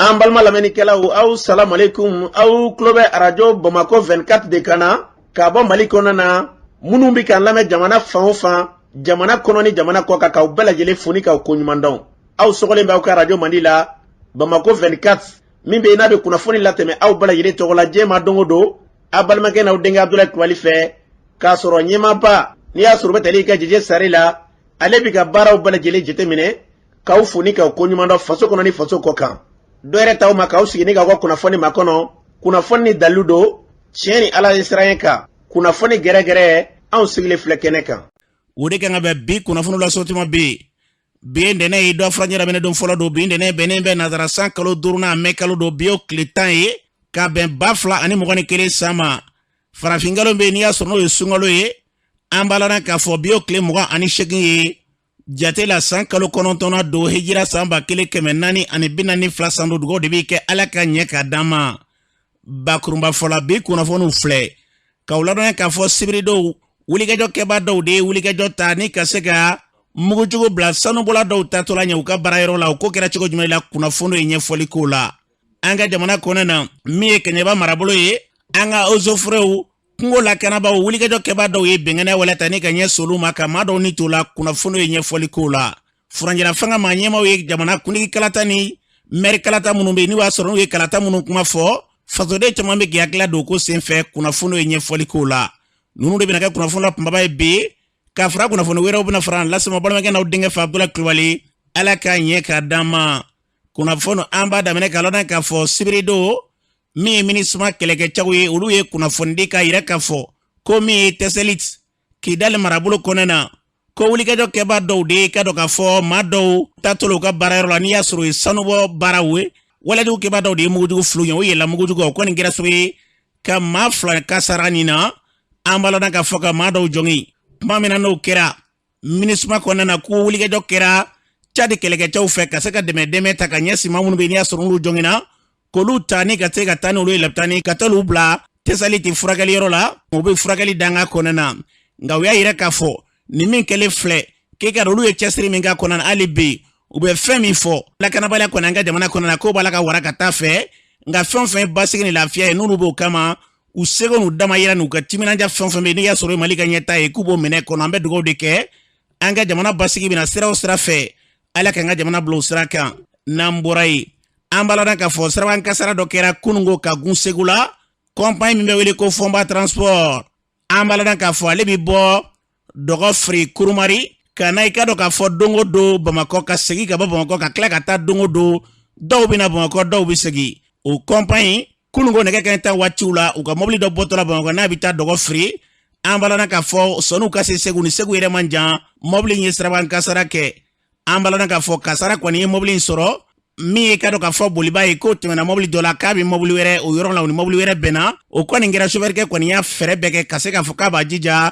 An balma lamɛnnikɛlaw aw salam aleikum aw tulo bɛ arajo Bamako 24 de kan na ka bɔ Mali kɔnɔ na minnu bɛ k'an lamɛn jamana fan o fan jamana kɔnɔ ni jamana kɔ kan k'aw bɛɛ lajɛlen foni k'aw koɲuman dɔn aw sɔgɔlen b'aw ka arajo Mandi la Bamako 24 min bɛ n'a bɛ kunnafoni latɛmɛ aw bɛɛ lajɛlen tɔgɔ la diɲɛ ma don o don a balimakɛ n'aw denkɛ Abdulaye Kulibali fɛ k'a sɔrɔ ɲɛmaaba n'i y'a sɔrɔ bɛ tali ka Jɛjɛ Sare la ale bɛ ka baaraw bɛɛ lajɛlen jateminɛ k'aw foni k'aw koɲuman dɔn faso kɔnɔ ni faso kɔ kan. Dɔɛrɛ taw ma k'aw sigi ni k'aw ka kunnafoni ma kɔnɔ kunnafoni ni dalilu don tiɲɛ ni Ala ye siran ye kan kunnafoni gɛrɛgɛrɛ anw sigilen filɛ kɛnɛ kan. O de kan ka bɛn bi kunnafoni la sotuma bi ntɛnɛn ye dɔ fara ɲɛnamina don fɔlɔ don bi ntɛnɛn bɛnnen bɛ nazara san kalo 5nan mɛ kalo don bi o tile 10 ye ka bɛn 2021 san ma farafin kalo bɛ n'i y'a sɔrɔ n'o ye sunkalo ye an b'a la k'a fɔ bi o tile 28 ye jate la san kalo 9 don hijira san 1442 san dugawu de bɛ kɛ Ala ka ɲɛ ka d'an ma bakurunba fɔla bi kunnafoniw filɛ k'aw ladɔnya k'a fɔ sibiridow wulikajɔ kɛbaa dɔw de ye wulikajɔ ta ni ka se ka mugujugu bila sanubola dɔw tatɔla ɲɛ u ka baarayɔrɔ la o ko kɛra cogo jumɛn la kunnafoni ye ɲɛfɔli ko la an ka jamana kɔnɔ na min ye Kɛɲɛba marabolo ye an ka ozofurew kungo lakanabaw wulikajɔ kɛbaa dɔw ye bɛngɛnɛ wɛlɛ ta ni ka ɲɛ solu ma ka maa dɔw ni to la kunnafoni ye ɲɛfɔli ko la furanjɛla fanga maa ɲɛmaw ye jamana kuntigi kalata ni mɛri kalata minnu bɛ n'u y'a sɔrɔ n'u ye kalata minnu kuma fɔ fasoden caman bɛ k'i hakili don ko senfɛ kunnafoni ye ɲɛfɔli ko la ninnu de bɛna kɛ kunnafoni la kunbaba ye bi k'a fara kunnafoni wɛrɛw bɛna fara lasema balimakɛ n'aw denkɛ fa Abdulaye Kulibali Ala ka ɲɛ ka d'an ma kunnafoni an b'a daminɛ k'a lɔn k'a fɔ sibirido min ye minisma kɛlɛkɛcɛw ye olu ye kunnafoni di k'a yɛrɛ k'a fɔ ko min ye Tɛsɛlit Kidali marabolo kɔnɔ na ko wulikajɔ kɛbaa dɔw de ka dɔn k'a fɔ maa dɔw tatɔla u ka baarayɔrɔ la n'i y'a sɔrɔ o ye sanubɔ baaraw ye walajugu kɛbaa dɔw de ye mugujugu filu ye o yɛlɛla mugujugu o kɔni kɛra sababu ye ka maa 2 kasara nin na an b'a lɔn k'a fɔ ka maa dɔw jɔngin tuma min na n'o kɛra minisma kɔnɔna na ko wulikajɔ kɛra Cadi kɛlɛkɛcɛw fɛ ka se ka dɛmɛ ta ka ɲɛsin maa minnu bɛ n'i y'a sɔrɔ n'olu jɔngina k'olu ta ni ka se ka taa n'olu ye lapitani ka t'olu bila Tɛsɛlit furakɛli yɔrɔ la o bɛ furakɛli danga kɔnɔna na nka u y'a yira k'a fɔ nin min kɛlen filɛ k'e ka olu ye cɛsiri min k'a kɔnɔna na hali bi u bɛ fɛn min fɔ lakanabaliya kɔni an ka jamana kɔnɔna na k'o b'a la ka wara ka taa fɛ nka fɛn o fɛn ye basigi ni lafiya ye n'olu b'o kama u seko n'u dama yira n'u ka timinanja fɛn o fɛn bɛ n'i y'a sɔrɔ Mali ka ɲɛta ye k'u b'o minɛ kɔnɔ an bɛ dugawu de kɛ an ka jamana basigi bɛna sira o sira fɛ Ala ka an ka jamana bila o sira kan n'an bɔra yen an b'a la k'a fɔ siraban kasara dɔ kɛra kunungo ka gun Segu la kɔnpanyi min bɛ wele ko Fɔnba Transport an b'a la k'a fɔ ale bɛ bɔ Dɔgɔfiri Kurumari ka na i ka dɔn k'a fɔ don o don Bamakɔ ka segin ka bɔ Bamakɔ ka tila ka taa don o don dɔw bɛ na Bamakɔ dɔw bɛ segin o kɔnpanyi kunungo nɛgɛ kanɲɛ 10 waatiw la u ka mobili dɔ bɔtɔla Bamakɔ n'a bɛ taa Dɔgɔfiri an b'a la k'a fɔ sɔnniw ka se Segu ni Segu yɛrɛ man jan mobili in ye siraban kasara kɛ an b'a la k'a fɔ kasara kɔni ye mobili in sɔrɔ min ye ka dɔn k'a fɔ boliba ye k'o tɛmɛna mobili dɔ la k'a bɛ mobili wɛrɛ o yɔrɔ la o ni mobili wɛrɛ bɛnna o kɔni kɛra sofɛrikɛ kɔni y'a fɛɛrɛ bɛɛ kɛ ka se k'a fɔ k'a b'a jija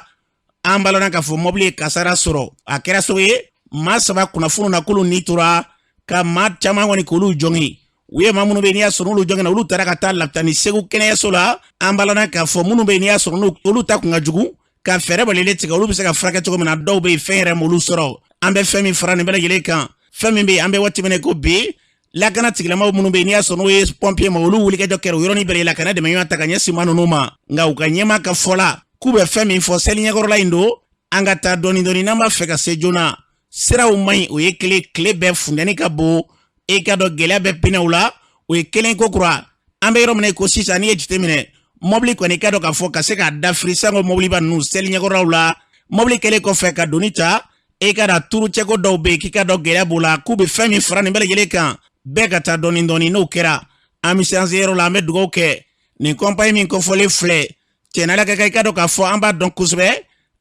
an b'a la k'a fɔ mobili ye kasara sɔrɔ a kɛra sababu ye maa 3 kunnafoniw na k'olu ni tora ka maa caman kɔni k'olu jɔngin u ye maa minnu bɛ n'i y'a sɔrɔ n'olu jɔngina olu taara ka taa lapitani Segu kɛnɛyaso la an b'a la k'a fɔ minnu bɛ n'i y'a sɔrɔ olu ta kun ka jugu ka fɛɛrɛ balile tigɛ olu bɛ se ka furakɛ cogo min na dɔw bɛ yen fɛn yɛrɛ m'olu sɔrɔ an bɛ fɛn min fara nin bɛɛ lajɛlen kan fɛn min bɛ yen an bɛ waati min ko bi lakana tigilamaw minnu bɛ yen n'i y'a sɔrɔ n'o ye pompier ma olu wulikajɔ kɛra o yɔrɔnin bɛɛ la ka na dɛmɛ ɲɔgɔn ta ka ɲɛsin maa ninnu ma nka u ka ɲɛma ka fɔ la k'u bɛ fɛn min fɔ seli ɲɛkɔrɔla in don an ka taa dɔɔni dɔɔni n'an b'a fɛ ka se joona siraw man ɲi o ye tile bɛɛ funtɛni ka bon e ka dɔn gɛlɛya bɛ pinɛw la o ye kelen ko kura an bɛ yɔrɔ min na ko sisan n'i ye jateminɛ mobili kɔni ka dɔn k'a fɔ ka se k'a dafiri sango mobiliba ninnu seli ɲɛkɔrɔlaw la mobili kɛlen kɔfɛ ka doni ta e ka da turu cɛko dɔw bɛ yen k'i ka dɔn gɛlɛya b'o la k'u bɛ fɛn min fara nin bɛɛ lajɛlen kan bɛɛ ka taa dɔɔni dɔɔni n'o kɛra an bɛ se an se yɔrɔ la an bɛ dugawu kɛ nin kɔnpanyi min kɔfɔlen filɛ cɛnala ka kan i ka dɔn k'a fɔ an b'a dɔn kosɛbɛ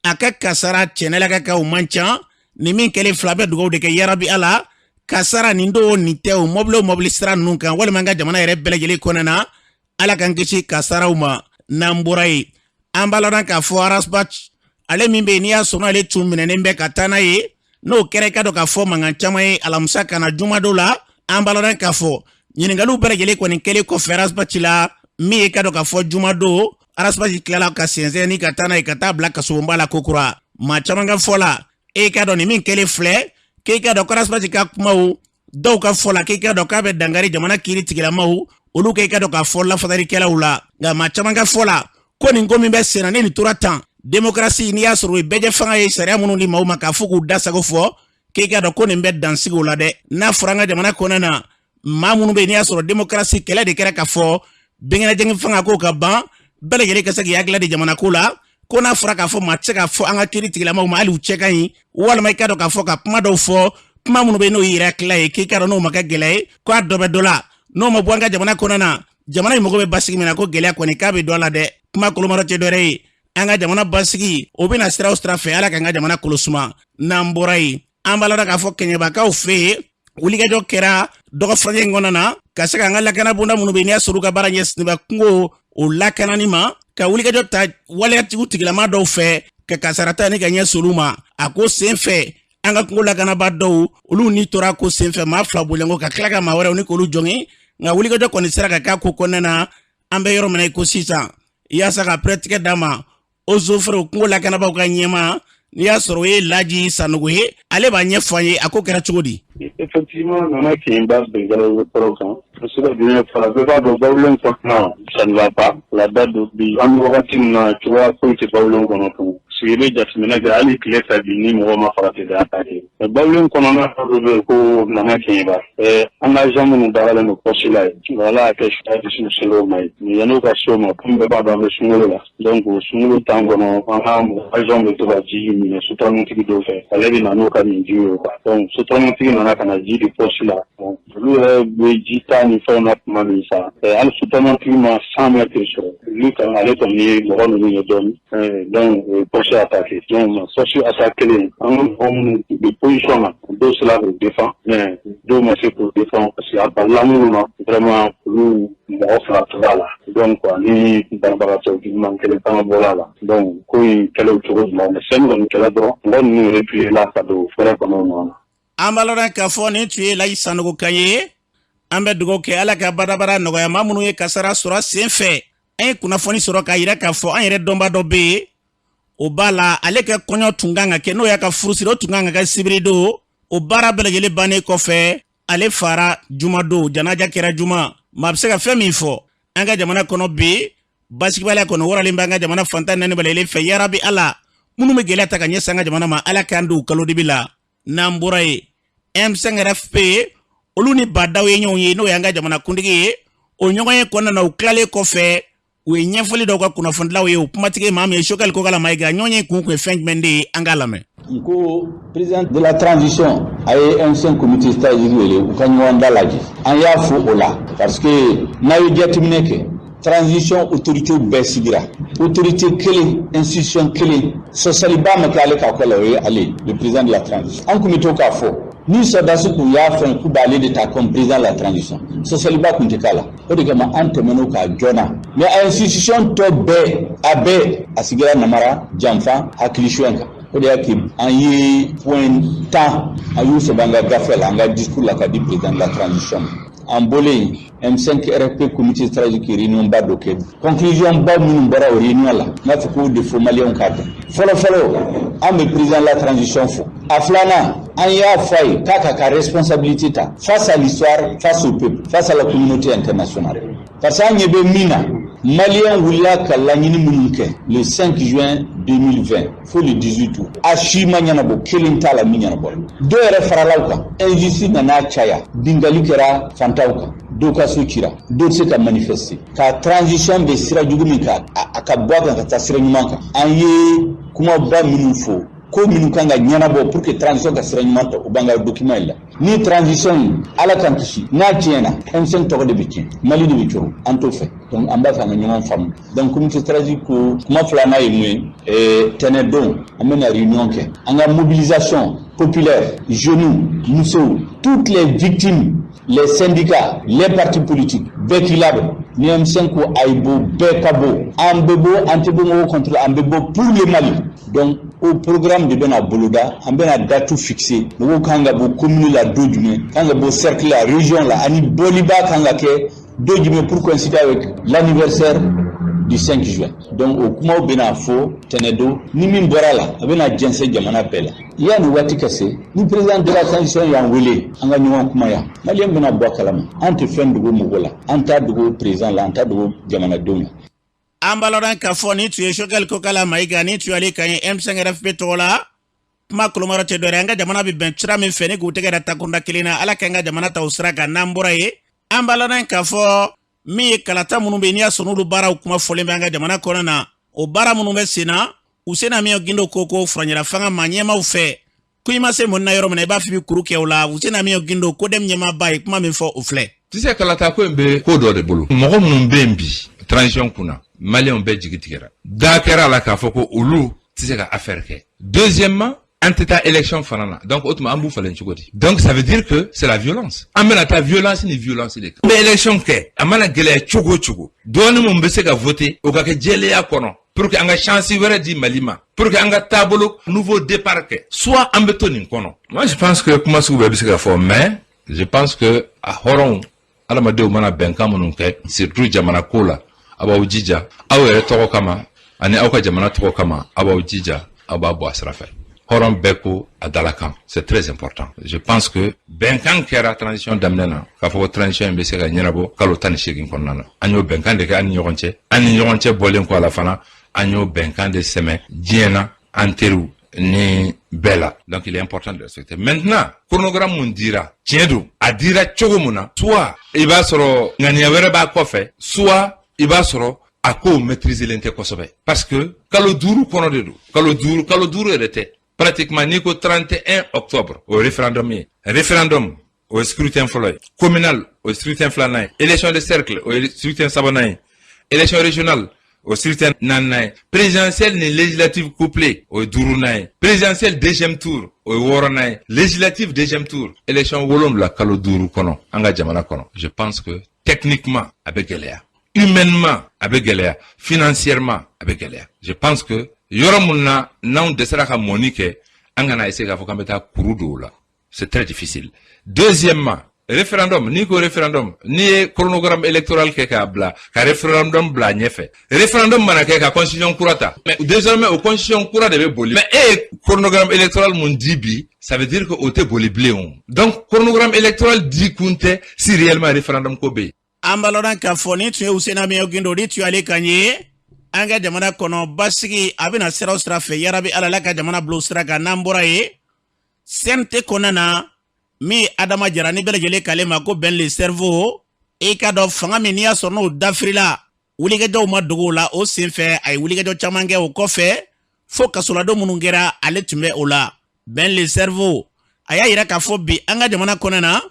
a ka kasara cɛnala ka kan o man ca nin min kɛlen fila bɛ dugawu de kɛ yarabi Ala kasara nin don nin tɛ o mobili sira ninnu kan walima an ka jamana yɛrɛ bɛɛ lajɛlen kɔnɔna na Ala k'an kisi kasaraw ma n'an bɔra yen an b'a la k'a fɔ Arasbach ale min bɛ yen n'i y'a sɔrɔ ale tun minɛnen bɛ ka taa n'a ye n'o kɛra i ka dɔn k'a fɔ mankan caman ye alamisa kana juma dɔw la an b'a la k'a fɔ ɲininkaliw bɛɛ lajɛlen kɔni kɛlen kɔfɛ Arasbach la min ye ka dɔn k'a fɔ juma don Arasbach tilala ka sɛnsɛn ni ka taa n'a ye ka taa bila kasobonba la kokura maa caman ka fɔ la e ka dɔn nin min kɛlen filɛ k'e ka dɔn ko Arasbach ka kumaw dɔw ka fɔ la k'i ka dɔn k'a bɛ dangari jamana kiiri tigilamaw olu k'i ka dɔn k'a fɔ lafadarikɛlaw la nka maa caman ka fɔ la ko nin ko min bɛ senna ni nin tora tan démocratie n'i y'a sɔrɔ o ye bɛɛ fanga ye sariya minnu di maaw ma k'a fɔ k'u da sago fɔ k'i ka dɔn ko nin bɛ dansigi o la dɛ n'a fɔra an ka jamana kɔnɔna na maa minnu bɛ yen n'i y'a sɔrɔ démocratie kɛlɛ de kɛra k'a fɔ bɛnkɛnɛjɛngɛ fanga ko ka ban bɛɛ lajɛlen ka se k'i hakili di jamana ko la ko n'a fɔra k'a fɔ maa tɛ se k'a fɔ an ka kiiri tigilamaw ma hali u cɛ ka ɲi walima i ka dɔn k'a fɔ ka kuma dɔw fɔ kuma minnu bɛ yen n'o yɛrɛ tila ye k'i ka dɔn n'o ma kɛ gɛlɛya ye ko a dɔ bɛ dɔ la n'o ma bɔ an ka jamana kɔnɔna na jamana in mago bɛ basigi min na ko gɛlɛya kɔni k'a bɛ dɔ a la dɛ kuma kolomarɔ tɛ dɔ wɛrɛ ye an ka jamana basigi o bɛna sira o sira fɛ ala k'an ka jamana kolosuma n'an bɔra yen an b'a la k'a fɔ kɛɲɛbakaw fɛ yen wulikajɔ kɛra dɔgɔfurancɛ in kɔnɔna na ka se k'an ka lakana bonda minnu bɛ yen n'i y'a sɔrɔ u ka baara ɲɛsinn'o kungo o lakanani ma ka wulikajɔ ta waliyatigiw tigilama dɔw fɛ ka kasarata ni ka ɲɛsin olu ma a ko sen fɛ an ka kungo lakanaba dɔw olu ni tora ko sen fɛ maa fila bolenko ka tila ka maa wɛrɛw ni k'olu jɔngɛ nka wulikajɔ kɔni sera ka k'a ko kɔnɔna na an bɛ yɔrɔ min na i ko sisan yaasa ka pɛrɛtigɛ d'a ma o zofɛrɛw kungo lakanabaw ka ɲɛma n'i y'a sɔrɔ o ye Laji Sanogo ye ale b'a ɲɛfɔ an ye a ko kɛra cogo di. Effectivement nana Kiyimba Bengalo kɔrɔ kan parce que bien fara bɛɛ b'a dɔn bawulen kɔnɔna ça ne va pas la date bi an bɛ wagati min na cogoya foyi tɛ bawulen kɔnɔ tun sigi bɛ jateminɛ kɛ hali tile fɛ bi ni mɔgɔ ma farati de y'a ta kɛ mais bawulen kɔnɔna dɔ bɛ yen ko nana Kiyimba an ka agent minnu baaralen don poste la yen ala y'a kɛ suya disi selo ma ye mais yan'o ka se o ma komi bɛɛ b'a dɔn an bɛ sunkalo la donc sunkalo tan kɔnɔ an ka agent bɛ to ka ji minɛ sotarama-tigi dɔw fɛ ale bɛ na n'o ka nin ji ye o kan donc sotarama-tigi nana ka na ji di poste la olu yɛrɛ bɛ ji ta ni fɛnw na tuma min sa hali sotarama-tigi ma 100 mètres sɔrɔ olu kan ale kɔni ye mɔgɔ ninnu ye dɔɔni donc poste attaqué donc poste attaqué kelen an ka mɔgɔ minnu bɛ position na dɔw sera k'o défend mais dɔw ma se k'o défend parce que a balila minnu na vraiment olu mɔgɔ fila tora la donc ni banabagatɔ juguman kelen fana bɔra la donc ko in kɛlɛ o cogo jumɛn mais fɛn kɔni kɛlɛ dɔrɔn mɔgɔ ninnu replié la ka don fɛrɛ kɔnɔ ɲɔgɔn na. an b'a lɔn k'a fɔ nin tun ye Laji Sanogo kan ye an bɛ dugawu kɛ ala ka badabada nɔgɔya maa minnu ye kasara sɔrɔ sen fɛ an ye kunnafoni sɔrɔ k'a yira k'a fɔ an yɛrɛ dɔnba dɔ bɛ yen o b'a la ale ka kɔɲɔ tun kan ka kɛ n'o y'a ka furusiri o tun kan ka kɛ sibiri don o baara bɛɛ lajɛlen bannen kɔfɛ ale fara juma don janaja kɛra juma maa bɛ se ka fɛn min fɔ an ka jamana kɔnɔ bi basigibaliya kɔnɔ waralen bɛ an ka jamana fantan naani bɛɛ lajɛlen fɛ yarabi ala minnu bɛ gɛlɛya ta ka ɲɛsin an ka jamana ma ala k'an don kalo dibi la n'an bɔra yen M5 RFP olu ni badaw ye ɲɔgɔn ye n'o y'an ka jamana kuntigi ye o ɲɔgɔn ye kɔnɔna na u tilalen kɔfɛ u ye ɲɛfɔli dɔw ka kunnafonidilaw ye o kumatigi maa min ye Sokɛli Kokala Mayiga ɲɔgɔn ye kun ye fɛn jumɛn de ye an k'a lamɛn. Ko président de la transition a ye M5 comité stratégique wele u ka ɲɔgɔn da lajɛ an y'a fo o la parce que n'a ye jateminɛ kɛ transition autorité bɛɛ sigira autorité kelen institution kelen sɔsɔliba ma kɛ ale ka kɔ la o ye ale le président de la transition an kun bɛ to k'a fɔ ni sɔdasi kun y'a fɛn k'u b'ale de ta comme président de la transition sɔsɔliba kun tɛ k'a la o de kama an tɛmɛn'o ka joona mais a institution tɔ bɛɛ a bɛɛ a sigira namara janfa hakilisuɲɛ kan o de y'a kɛ an ye point 10 a y'u sɛbɛn an ka gafe la an ka discours la ka di président de la transition en bolen M5 RFP comité stratégique réunion ba do kɛ conclusion ba minnu bɔra o réunion la n'a fɔ k'o de fɔ maliyɛnw k'a dɔn fɔlɔ an bɛ président de la transition fɔ a filanan an y'a fɔ a ye k'a ka responsabilité ta face à l'histoire face au peuple face à la communauté internationale parce que an ɲɛ bɛ min na maliyɛn wulila ka laɲini minnu kɛ le 5 juin 2020 fo le 18 août a si ma ɲɛnabɔ kelen t'a la min ɲɛnabɔ dɔw yɛrɛ faralaw kan injustice nana caya bingali kɛra fantaw kan dɔw ka so cira dɔw tɛ se ka manifester ka transition bɛ sira jugu min kan a ka bɔ a kan ka taa sira ɲuman kan an ye kumaba minnu fɔ ko minnu kan ka ɲɛnabɔ pour que transition ka sira ɲuman ta o b'an ka document la ni transition ala kan kisi n'a tiɲɛna M5 tɔgɔ de bɛ tiɲɛ Mali de bɛ coro an t'o fɛ donc an b'a fɛ an ka ɲɔgɔn faamu donc comité stratégique ko kuma filanan ye mun ye tɛnɛ don an bɛna réunion kɛ an ka mobilisation populaire jeunes musow toutes les victimes les syndicats les partis politiques bɛɛ k'i labɛn ni M5 ko a ye bɔ bɛɛ ka bɔ an bɛ bɔ an tɛ bɔ mɔgɔw contre an bɛ bɔ pour le Mali donc o programme de bɛna boloda an bɛna date fixer mɔgɔw kan ka bɔ commune la don jumɛn kan ka bɔ cercle la région la ani bɔliba kan ka kɛ don jumɛn pour coïncider avec l'anniversaire du 5 juin. Donc au kuma bena fo tenedo ni min borala abena jense jamana bela. Ya ni wati kase ni président de la transition ya wele anga nyuma kuma ya. Malien bena bokalama ante fen dugo mugola anta dugo président la anta dugo jamana doma. Ambaloran ka fo ni tu ye shogal ko kala maiga ni tu ale kan M5 RFP tola kuma kulumaro te dore anga jamana bi ben chira min fene ku tege data kunda kilina ala kanga jamana ta usra ga nambura ye ambaloran ka fo mi kalata munu be niya sonulu bara kuma folembe anga jamana konana o bara munu be sina usena mi gindo koko franyira fanga manyema ufe kuima se monna yoro mena ba fi kuru ke wala usena mi gindo ko dem nyema bay kuma min fo ufle tu sais kalata ko mbe ko do de bulu mo munu mbembi transition kuna Malien be jigitigera dakera la ka foko ulu tise ka affaire ke deuxièmement anteta élection fanana donc autrement ambu falen chugoti donc ça veut dire que c'est la violence amena ta violence ni violence de mais élection ke amana gele chugo doni mo mbese ka voter o ka ke jele ya kono pour que anga chance wéré di malima pour que anga tabolo nouveau départ ke soit ambetoni kono moi je pense que comment se be ka fo mais je pense que a horon ala madeu mana benka munun ke surtout jamana kola aba ujija awere toko kama ani awka jamana toko kama aba ujija aba bo asrafa horon beko adalakan c'est très important je pense que benkan kera transition damnena ka fo transition be se ga nyinabo kalo tan shegin konnana anyo benkan de ka ani yogonche bolen ko ala fana anyo benkan de seme diena anteru ni bella donc il est important de respecter maintenant chronogramme mun dira tiedu adira chogomuna soit il va soro ngani were ba ko fe soit il va soro à quoi maîtriser l'intercosobe parce que kalo duru kono dedu kalo duru était pratiquement nico 31 octobre au référendum au scrutin folloy communal au scrutin flanay élection de cercle au scrutin sabonay élection régionale au scrutin nanay présidentielle ni législative couplée au durunay présidentielle deuxième tour au woronay législative deuxième tour élection wolom la kalo duru kono anga jamana kono je pense que techniquement avec Galéa humainement avec Galéa financièrement avec Galéa je pense que yoromuna non desera ka monique angana essayer ka fokambeta kurudo la c'est très difficile deuxièmement référendum ni ko référendum ni chronogramme électoral ke ka bla ka référendum bla nyefe référendum mana ke ka constitution kurata mais désormais au constitution kurata de boli mais chronogramme électoral mon dibi ça veut dire que au te boli bléon donc chronogramme électoral dit kunte si réellement référendum ko be ambaloran ka foni tu usena mi ogindo di tu ale kanye anga jamana kono basigi abina sera strafe yarabi alala ka jamana blo straga nambora ye sente konana mi adama jarani belejele kalema ko ben le cerveau e ka do fanga mi niya sorno dafrila wuliga do madugo la o sinfe ay wuliga do chamange o kofe fo kasola do munungera ale tumbe ola ben le cerveau aya ira ka fo bi anga jamana konana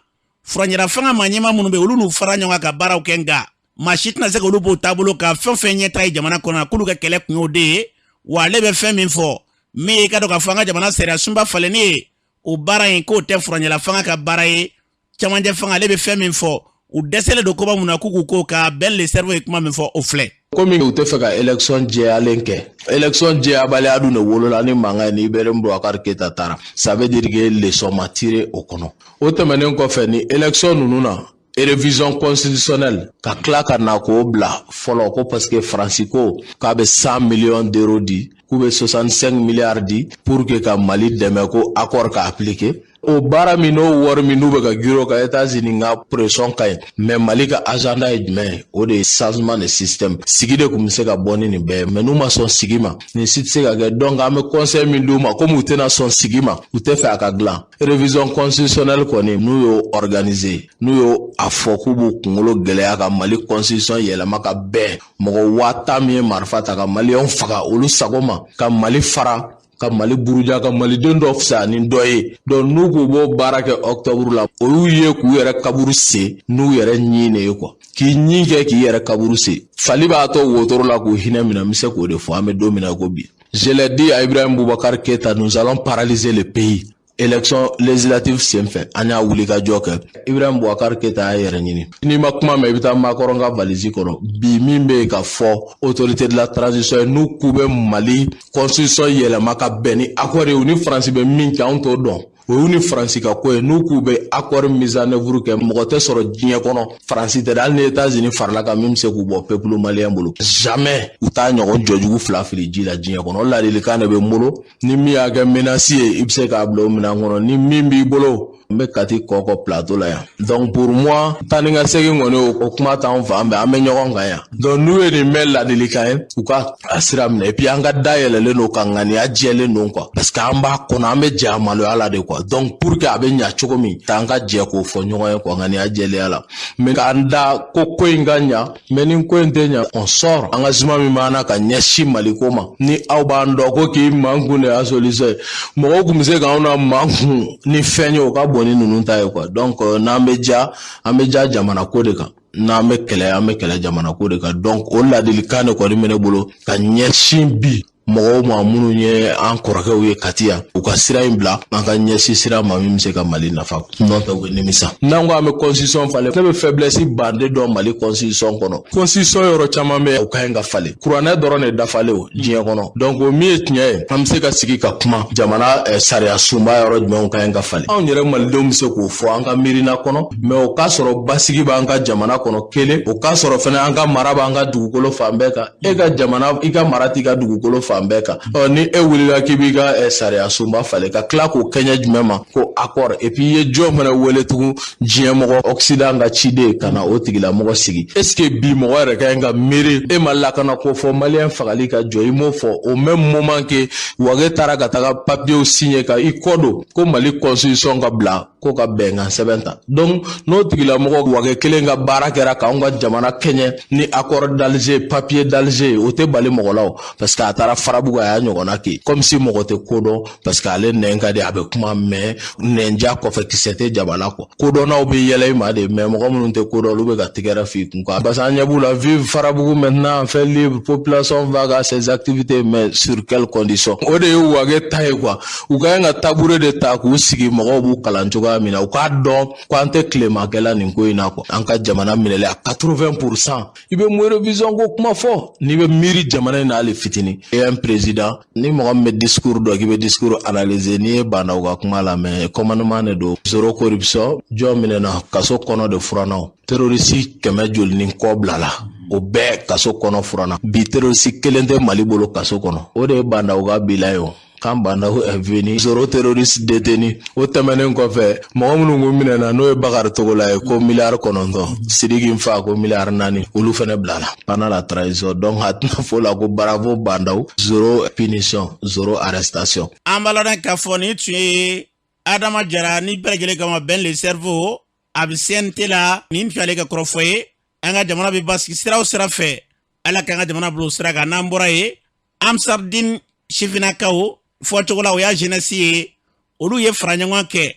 franyira fanga manyema munube ulunu faranya ka bara ukenga machitna se ko lupo tabulo ka fenfenye tai jamana konana kuluka kele kunyode wa lebe femi fo mi ka do ka fanga jamana sera sumba faleni o bara en ko te franyira fanga ka bara e chamanje fanga lebe femi fo u desele do ko ba munakuku ko ka bel le cerveau e kuma min fo o fle komi u te feka election je alenke election je abale adu ne wolola ni manga ni berembo akar keta tara ça veut dire que les sommes tirés au kono o temenen ko fe ni election nununa révision constitutionnelle ka klaka na ko bla folo ko parce que Francisco ka be 100 millions d'euros di ku be 65 milliards di pour que ka Mali deme ko accord ka appliquer o bara mino wor minu be ka giro ka États-Unis nga pression kay mais Mali ka agenda est mais o de changement de système sigide ko mse ka boni ni be mais nous ma son sigima ni site se ka donc am conseil minduma comme ou tena son sigima ou te fait aka glan révision constitutionnelle ko ni nous yo organiser nous yo afoku bu kungolo geleya ka Mali constitution yelama ka be mo wata mi marfata ka Mali on faga olu sagoma ka Mali fara ka Mali buruja ka Mali dendo ofsa ni doye don nugo bo barake octobre la o ye ku yere kaburu se nu yere nyine ko ki nyike ki yere kaburu se fali ba to wotoro la ko hina mina mise ko de fo ame domina ko bi je l'ai dit à Ibrahim Boubacar Keita nous allons paralyser le pays élection législative c'est fait anya wulika joke Ibrahim Boubacar Keita yere nyini ni makuma me bita makoronga valisi kono bi mimbe ka fo autorité de la transition nous kube Mali constitution yele maka beni accord ni France be min ka on to don o y'u ni Faransi ka ko ye n'u k'u bɛ accord mise en œuvre kɛ mɔgɔ tɛ sɔrɔ diɲɛ kɔnɔ Faransi tɛ hali ni États-Unis farala kan min bɛ se k'u bɔ peuple malien bolo jamais u t'a ɲɔgɔn jɔjugu fila fili ji la diɲɛ kɔnɔ o ladilikan de bɛ n bolo ni min y'a kɛ menace ye i bɛ se k'a bila o minɛn kɔnɔ ni min b'i bolo n bɛ Kati kɔkɔ plateau la yan donc pour moi tani ka segin kɔni o kuma t'anw fɛ an bɛ ɲɔgɔn kan yan donc n'u ye nin mɛn ladilikan ye u ka a sira minɛ et puis an ka dayɛlɛlen don ka ŋaniya jɛlen don quoi parce que an b'a kɔnɔ an bɛ jɛ a maloya la de quoi donc pour que a bɛ ɲa cogo min t'an ka jɛ k'o fɔ ɲɔgɔn ye quoi ŋaniya jɛlenya la mais k'an da ko in ka ɲa mais ni ko in tɛ ɲa on sort an ka zuma min b'an na ka ɲɛsin Maliko ma ni aw b'an dɔn ko k'i mankun de y'a solution ye mɔgɔw kun bɛ se k'anw na mankun ni fɛn ye o ka bon ni ninnu ta ye quoi donc n'an bɛ ja an bɛ ja jamana ko de kan n'an bɛ kɛlɛ jamana ko de kan donc o ladilikan de kɔni bɛ ne bolo ka ɲɛsin bi mɔgɔw ma minnu ye an kɔrɔkɛw ye Kati yan u ka sira in bila an ka ɲɛsin sira ma min bɛ se ka Mali nafa n'o tɛ u bɛ nimisa n'an ko an bɛ constitution falen ne bɛ faiblesse baden dɔn Mali constitution kɔnɔ constitution yɔrɔ caman bɛ u ka ɲi ka falen kuranɛ dɔrɔn de dafalen o diɲɛ kɔnɔ donc o min ye tiɲɛ ye an bɛ se ka sigi ka kuma jamana sariya sunba yɔrɔ jumɛnw ka ɲi ka falen anw yɛrɛ malidenw bɛ se k'o fɔ an ka miirina kɔnɔ mais o k'a sɔrɔ basigi b'an ka jamana kɔnɔ kelen o k'a sɔrɔ fana an ka mara b'an ka dugukolo fan bɛɛ kan e ka jamana i ka mara t'i ka dugukolo fan bɛɛ kan ni e wulila k'i b'i ka sariya sunba falen ka tila k'o kɛɲɛ jumɛn ma ko accord et puis i ye jɔn fana wele tugun diɲɛ mɔgɔ Occident ka ciden ka na o tigilamɔgɔ sigi est ce que bi mɔgɔ yɛrɛ ka ɲi ka miiri e ma lakana ko fɔ maliyɛn fagali ka jɔ i m'o fɔ au même moment que Wage taara ka taga papier signer ka i kɔ don ko Mali constitution ka bila ko ka bɛnkan sɛbɛn ta donc n'o tigilamɔgɔ Wage kelen ka baara kɛra k'anw ka jamana kɛɲɛ ni accord d'Alger papier d'Alger o tɛ bali mɔgɔ la o parce que a taara farabugu a y'a ɲɔgɔnna kɛ comme si mɔgɔ tɛ ko dɔn parce que ale nɛn ka di a bɛ kuma mais nɛnja kɔfɛ kisɛ tɛ jabala kɔ kodɔnnaw bɛ yɛlɛ i ma de mais mɔgɔ minnu tɛ ko dɔn olu bɛ ka tigɛrɛ f'i kun quoi parce que an ɲɛ b'u la vive farabugu maintenant en fait libre population va à ses activités mais sur quelles conditions o de ye Wage ta ye quoi u ka ɲi ka tabure de ta k'u sigi mɔgɔw b'u kalan cogoya min na u k'a dɔn ko an tɛ tilemakɛla nin ko in na quoi an ka jamana minɛlen a 80% i bɛ mo révision ko kuma fɔ n'i bɛ miiri jamana in na hali fitinin et un président ni mɔgɔ min bɛ discours dɔ k'i bɛ discours analyser n'i ye banna u ka kuma la mais commandement de don zéro corruption jɔn minɛna kaso kɔnɔ de furanna terroriste 100 joli ni kɔ bilala o bɛɛ kaso kɔnɔ furanna bi terroriste kelen tɛ Mali bolo kaso kɔnɔ o de ye banna u ka bila ye o kan bandaw est venu zéro terroriste détenu o tɛmɛnen kɔfɛ mɔgɔ minnu ko minɛna n'o ye Bakari Togola ye ko miliyari 9 Sidiki Nfa ko miliyari 4 olu fana bilala pendant la trahison donc a tɛna fɔ la ko bravo bandaw zéro punition zéro arrestation an b'a lɔn k'a fɔ ni tun ye Adama Jara ni bɛɛ lajɛlen kama bɛn le cerveau a bɛ CNT la nin tun y'ale ka kɔrɔfɔ ye an ka jamana bɛ basigi sira o sira fɛ ala k'an ka jamana bila o sira kan n'an bɔra ye Amsardine sifinnakaw fɔ cogo la o y'a jeunesse ye olu ye fara ɲɔgɔn kɛ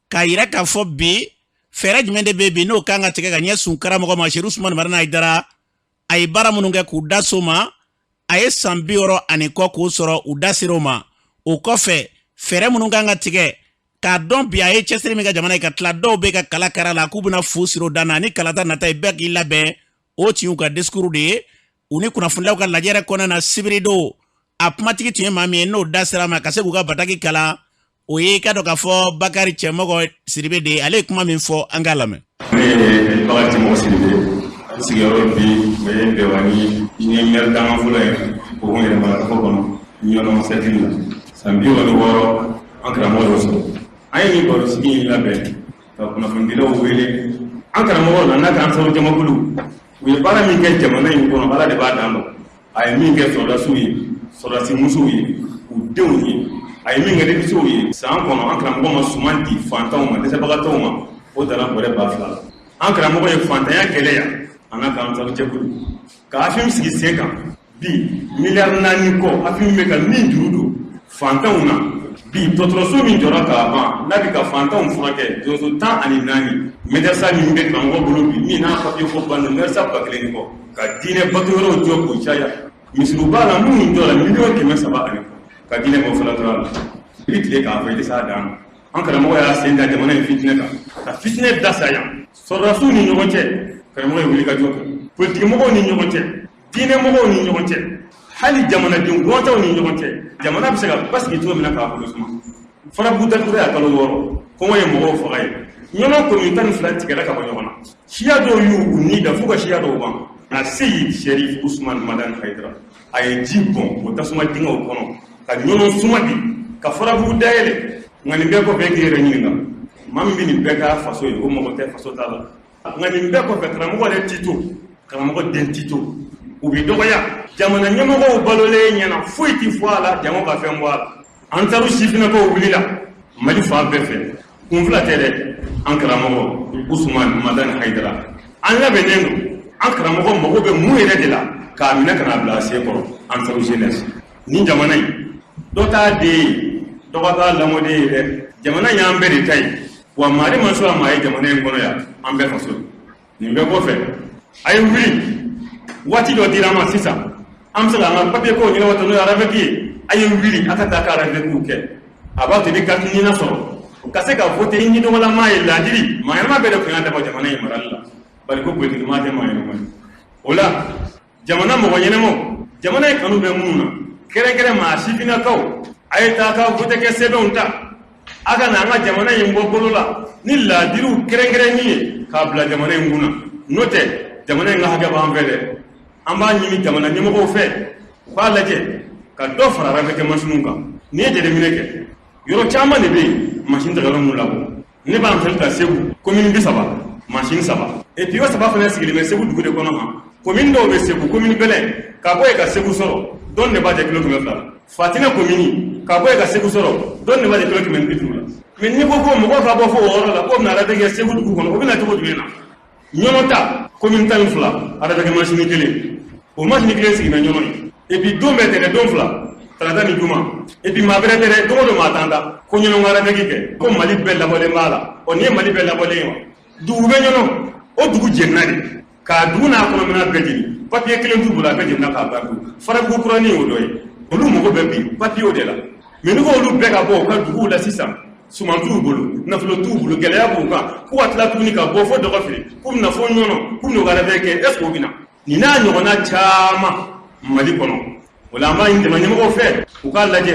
k'a yira k'a fɔ bi fɛɛrɛ jumɛn de bɛ bi n'o kan ka tigɛ ka ɲɛsin karamɔgɔ ma Seydou Ousmane Marina Haidara a ye baara minnu kɛ k'u da so ma a ye san 60 ani kɔ k'o sɔrɔ u da ser'o ma o kɔfɛ fɛɛrɛ minnu kan ka tigɛ k'a dɔn bi a ye cɛsiri min kɛ jamana ye ka tila dɔw bɛ ka kala kara la k'u bɛna fu siri o dan na ni kalata nata ye bɛɛ k'i labɛn o tun y'u ka discours de ye u ni kunnafonilaw ka lajɛ yɛrɛ kɔnɔna na sibiri don a kumatigi tun ye maa min ye n'o da sera ma ka se k'u ka bataki kalan o ye ka dɔ k'a fɔ Bakari Cɛmɔgɔ Sidibe de ye ale ye kuma min fɔ an k'a lamɛn. Ne ye Bakari Cɛmɔgɔ Sidibe sigiyɔrɔ bi o ye Bɛwani n ye maire danga fɔlɔ ye o kun yɛlɛmana kafo kɔnɔ ɲɔnɔ sɛtiri la san 66 an karamɔgɔ y'o sɔrɔ an ye nin baro sigi in labɛn ka kunnafonidilaw wele an karamɔgɔ la n'a k'an sɔrɔ jamakulu u ye baara min kɛ jamana in kɔnɔ Ala de b'a dan dɔn a ye min kɛ sɔrɔdasiw ye sɔrɔdasi musow ye u denw ye a ye min kɛ denmisɛnw ye san kɔnɔ an karamɔgɔ ma suman di fantanw ma dɛsɛbagatɔw ma o dara bɔrɛ 2000 la an karamɔgɔ ye fantanya kɛlɛya an ka k'an sɔrɔ jɛkulu ka afim sigi sen kan bi miliyari 4 kɔ afim bɛ ka min juru don fantanw na bi dɔgɔtɔrɔso min jɔra k'a ban n'a bɛ ka fantanw furakɛ dɔgɔtɔrɔso 14 médecin min bɛ karamɔgɔ bolo bi min n'a papier fɔ ban médecin 1000 kɔ ka diinɛ bato yɔrɔw jɔ k'o caya misiru b'a la minnu jɔ la miliyɔn 300 ani ka diinɛ bɔ fɔlɔ tora la i bɛ tile k'a fɔ i tɛ s'a dan na an karamɔgɔ y'a sen da jamana in fitinɛ kan ka fitinɛ da saya sɔrɔdasiw ni ɲɔgɔn cɛ karamɔgɔ ye wuli ka jɔ kɛ politikimɔgɔw ni ɲɔgɔn cɛ diinɛmɔgɔw ni ɲɔgɔn cɛ hali jamanaden gɔntɛw ni ɲɔgɔn cɛ jamana bɛ se ka basigi cogo min na k'a bolo suma fara butakure a kalo wɔɔrɔ kɔngɔ ye mɔgɔw faga ye ɲɔnɔ komi 12 tigɛra ka bɔ ɲɔgɔn na siya dɔw y'u ni da fo ka siya dɔw ban a Seyid Sherif Usman Madan Haidara a ye ji bɔn o tasuma dingɛw kɔnɔ ka ɲɔnɔ suma di ka farabugu dayɛlɛ nka nin bɛɛ kɔfɛ k'i yɛrɛ ɲininka maa min bɛ nin bɛɛ k'a faso ye o mɔgɔ tɛ faso t'a la nka nin bɛɛ kɔfɛ karamɔgɔ yɛrɛ t'i to karamɔgɔ den t'i to u bɛ dɔgɔya jamana ɲɛmɔgɔw balolen ɲɛna foyi tɛ fɔ a la jango ka fɛn bɔ a la an taar'u sifinnakaw wulila Mali fan bɛɛ fɛ kun fila tɛ dɛ an karamɔgɔ Usman Madan Haidara an labɛnnen don an karamɔgɔ mago bɛ mun yɛrɛ de la k'a minɛ ka n'a bila a sen kɔrɔ an taar'u jeunesse nin jamana in dɔ t'a den ye dɔ ka k'a lamɔden ye dɛ jamana in y'an bɛɛ de ta ye wa maa de ma sɔn a maa ye jamana in kɔnɔ yan an bɛɛ faso nin bɛɛ kɔfɛ a ye wuli waati dɔ dira an ma sisan an bɛ se k'an ka papiye kow ɲɛnabɔ n'o ye arabɛki ye a ye wuli a ka taa ka arabɛkiw kɛ a b'a to i bɛ kati ɲinan sɔrɔ ka se ka vote i ɲɛdɔgɔlamaa ye laadiri maa ɲɛnama bɛɛ de tun y'a dabɔ jamana in marali la bari ko politique maa tɛ maa ɲɛnama ye o la jamana mɔgɔ ɲɛnamaw jamana in kanu bɛ minnu na kɛrɛnkɛrɛn maa sifinnakaw a ye taa ka vote kɛ sɛbɛnw ta a ka na an ka jamana in bɔ bolo la ni laadiriw kɛrɛnkɛrɛnni ye k'a bila jamana in kunna n'o tɛ jamana in ka hakɛ b'an fɛ dɛ an b'a ɲini jamana ɲɛmɔgɔw fɛ u k'a lajɛ ka dɔ fara arabɛkɛ masiniw kan n'i ye jateminɛ kɛ yɔrɔ caman de bɛ yen masini tɛ yɔrɔ min labɔ ne b'an fɛ ka Segu commune 30 masini 3 et puis o 3 fana sigilen bɛ Segu dugu de kɔnɔ han commune dɔw bɛ Segu commune Bɛlɛn ka bɔ yen ka Segu sɔrɔ dɔnni de b'a jɛ kilo 200 la Fatina commune ka bɔ yen ka Segu sɔrɔ dɔnni de b'a jɛ kilo 150 la mais n'i ko ko mɔgɔw ka bɔ fo o yɔrɔ la k'o bɛna arabɛkɛ Segu dugu kɔnɔ o bɛna cogo jumɛn na ɲɔnɔ ta commune 12 arabɛkɛ masini 1 o masini 1 sigi bɛ ɲɔnɔ ye et puis don bɛɛ tɛ dɛ don 2 talata ni juma et puis maa bɛrɛ tɛ dɛ don o don maa t'an da ko ɲɔnɔ ka arabɛki kɛ ko Mali bɛɛ labɔlen b'a la ɔ nin ye Mali bɛɛ labɔlen ye wa dugu bɛ ɲɔnɔ o dugu jɛnina de k'a dugu n'a kɔnɔmina bɛɛ jeni papiye kelen t'u bolo a bɛɛ jenina k'a ban farabugu kuranin y'o dɔ ye olu mago bɛ bi papiyew de la mais ni ko olu bɛɛ ka bɔ u ka duguw la sisan suman t'u bolo nafolo t'u bolo gɛlɛya b'u kan k'u ka tila tuguni ka bɔ fo dɔgɔ fili k'u bɛna fɔ ɲɔnɔ k'u bɛna u ka arabɛki kɛ est ce que o bɛna nin n'a ɲɔgɔnna caman Mali kɔnɔ o la an b'a ɲini jamana ɲɛmɔgɔw fɛ u k'a lajɛ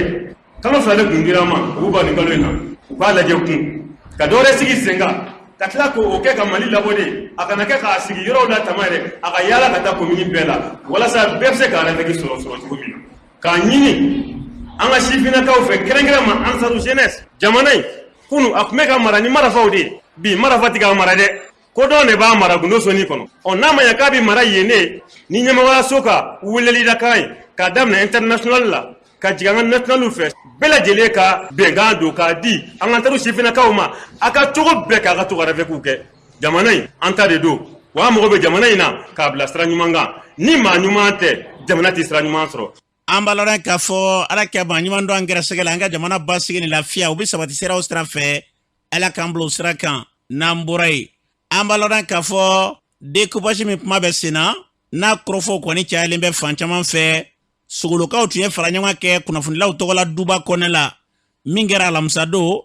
kalo 2 de tun dira an ma u b'u ban nin kalo in na u k'a lajɛ kun ka dɔ wɛrɛ sigi sen kan ka tila k'o kɛ ka Mali labɔ de a kana kɛ k'a sigi yɔrɔw la tama yɛrɛ a ka yaala ka taa commune bɛɛ la walasa bɛɛ bɛ se k'a arabɛki sɔrɔ cogo min na k'a ɲini an ka sifinnakaw fɛ kɛrɛnkɛrɛn ma Ansaru jeunesse jamana in kunu a tun bɛ ka mara ni marifaw de ye bi marifa tɛ k'a mara dɛ kodɔn de b'a mara gundo sɔnni kɔnɔ ɔ n'a ma ɲɛ k'a bɛ mara yen ne ni ɲɛmɔgɔyaso ka weleli da kan ye k'a daminɛ international la ka jigin an ka nationaliw fɛ bɛɛ lajɛlen ka bɛnkan don k'a di an ka taru sifinnakaw ma a ka cogo bɛɛ k'a ka to ka arabɛkiw kɛ jamana in an ta de don wa an mago bɛ jamana in na k'a bila sira ɲuman kan ni maa ɲuman tɛ jamana tɛ sira ɲuman sɔrɔ an b'a lɔn k'a fɔ ala kɛ maa ɲuman dɔn an gɛrɛsɛgɛ la an ka jamana basigi ni lafiya u bɛ sabati siraw sira fɛ ala k'an bila o sira kan n'an bɔra yen an b'a lɔn k'a fɔ découpage min kuma bɛ sen na n'a kɔrɔfɔw kɔni cayalen bɛ fan caman fɛ sogolokaw tun ye fara ɲɔgɔn kɛ kunnafonilaw tɔgɔla duba kɔnɛ la min kɛra alamisa don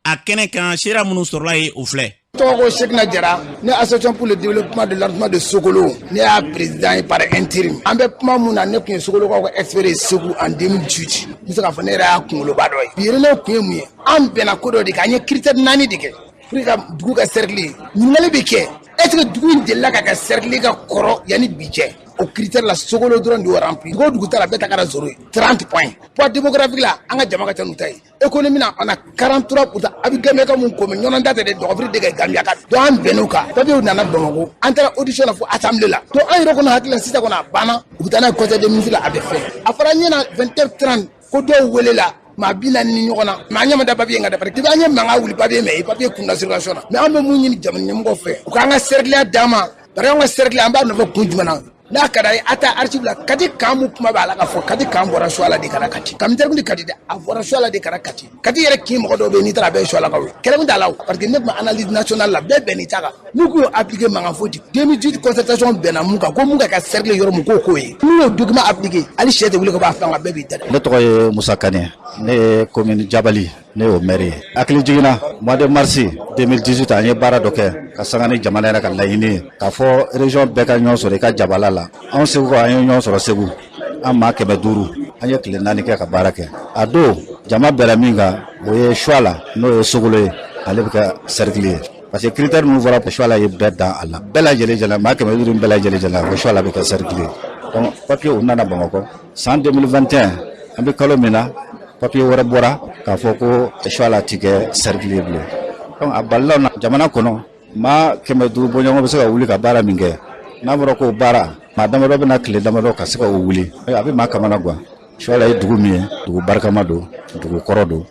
a kɛnɛ kan seera minnu sɔrɔla ye o filɛ tɔgɔ ko Sekina Jara ne association pour le développement de l'arrondissement de Sogolo ne y'a président ye par intérim an bɛ kuma mun na ne tun ye Sogolokaw ka expert ye Segu en 2018 n bɛ se k'a fɔ ne yɛrɛ y'a kunkoloba dɔ ye bi yɛrɛ kun ye mun ye an bɛnna ko dɔ de kan an ye critère 4 de kɛ pour que ka dugu ka cercle ɲininkali bɛ kɛ est ce que dugu in delila ka kɛ cercle ka kɔrɔ yanni bi cɛ o critère la Sogolo dɔrɔn de y'o remplir dugu ta la bɛɛ ta kɛra 0 ye 30 points poids démographique la an ka jama ka ca n'u ta ye économie na on a 43% a bɛ Gambia ka mun ko mɛ ɲɔgɔn da tɛ dɛ dɔgɔfiri de kɛ Gambia ka donc an bɛnn'o kan papiyew nana Bamakɔ an taara audition la fo assemblée la donc an yɛrɛ kɔnɔ hakili la sisan kɔni a banna u bɛ taa n'a ye conseil des ministres la a bɛ fɛ a fɔra ɲɛna 20h30 ko dɔw wele la maa 40 ni ɲɔgɔn na maa ɲɛ ma da papiye in kan dɛ parce que an ye mankan wuli papiye mɛ ye papiye kun na circulation na mais an bɛ mun ɲini jamana ɲɛmɔgɔw fɛ u k'an ka cercle d'an ma bari an ka cercle an b'a nɔfɛ kun jumɛn na n'a ka d'a ye a taa archive la Kati kan mun kuma b'a la ka fɔ Kati kan bɔra choix la de ka na Kati kamiterɛri kun tɛ Kati dɛ a bɔra choix la de ka na Kati Kati yɛrɛ kin mɔgɔ dɔw bɛ yen n'i taara a bɛɛ ye choix lakaw ye kɛlɛ kun t'a la o parce que ne tun bɛ analyse nationale la bɛɛ bɛn n'i ta kan n'u k'u y'o appliquer mankan foyi tɛ 2018 concertation bɛnna mun kan ko mun ka kɛ cercle yɔrɔ mun k'o ye n'u y'o document appliquer hali sɛ tɛ wuli ka bɔ a fɛn kan bɛɛ b'i ta dɛ. Ne tɔgɔ ye Musa Kane ne ye commune Jabali ne y'o maire ye hakili jiginna mois de mars 2018 an ye baara dɔ kɛ ka sanga ni jamana yɛrɛ ka laɲini ye k'a fɔ région bɛɛ ka ɲɔgɔn sɔrɔ i ka jabala la anw Segu an ye ɲɔgɔn sɔrɔ Segu an maa 500 an ye tile 4 kɛ ka baara kɛ a don jama bɛra min kan o ye choix la n'o ye Sogolo ye ale bɛ kɛ cercle ye parce que critère minnu fɔra choix la ye bɛɛ dan a la bɛɛ lajɛlen jɛla maa 150 bɛɛ lajɛlen jɛla ko choix la bɛ kɛ cercle ye donc papier o nana Bamakɔ san 2021 an bɛ kalo min na papier wɛrɛ bɔra k'a fɔ ko choix la ti kɛ cercle ye bilen donc a balila na jamana kɔnɔ maa 150 bɔɲɔgɔn bɛ se ka wuli ka baara min kɛ n'a fɔra ko baara maa damadɔ bɛna tile damadɔ ka se ka o wuli a bɛ maa kamana gan choix la ye dugu min ye dugu barikama don dugu kɔrɔ don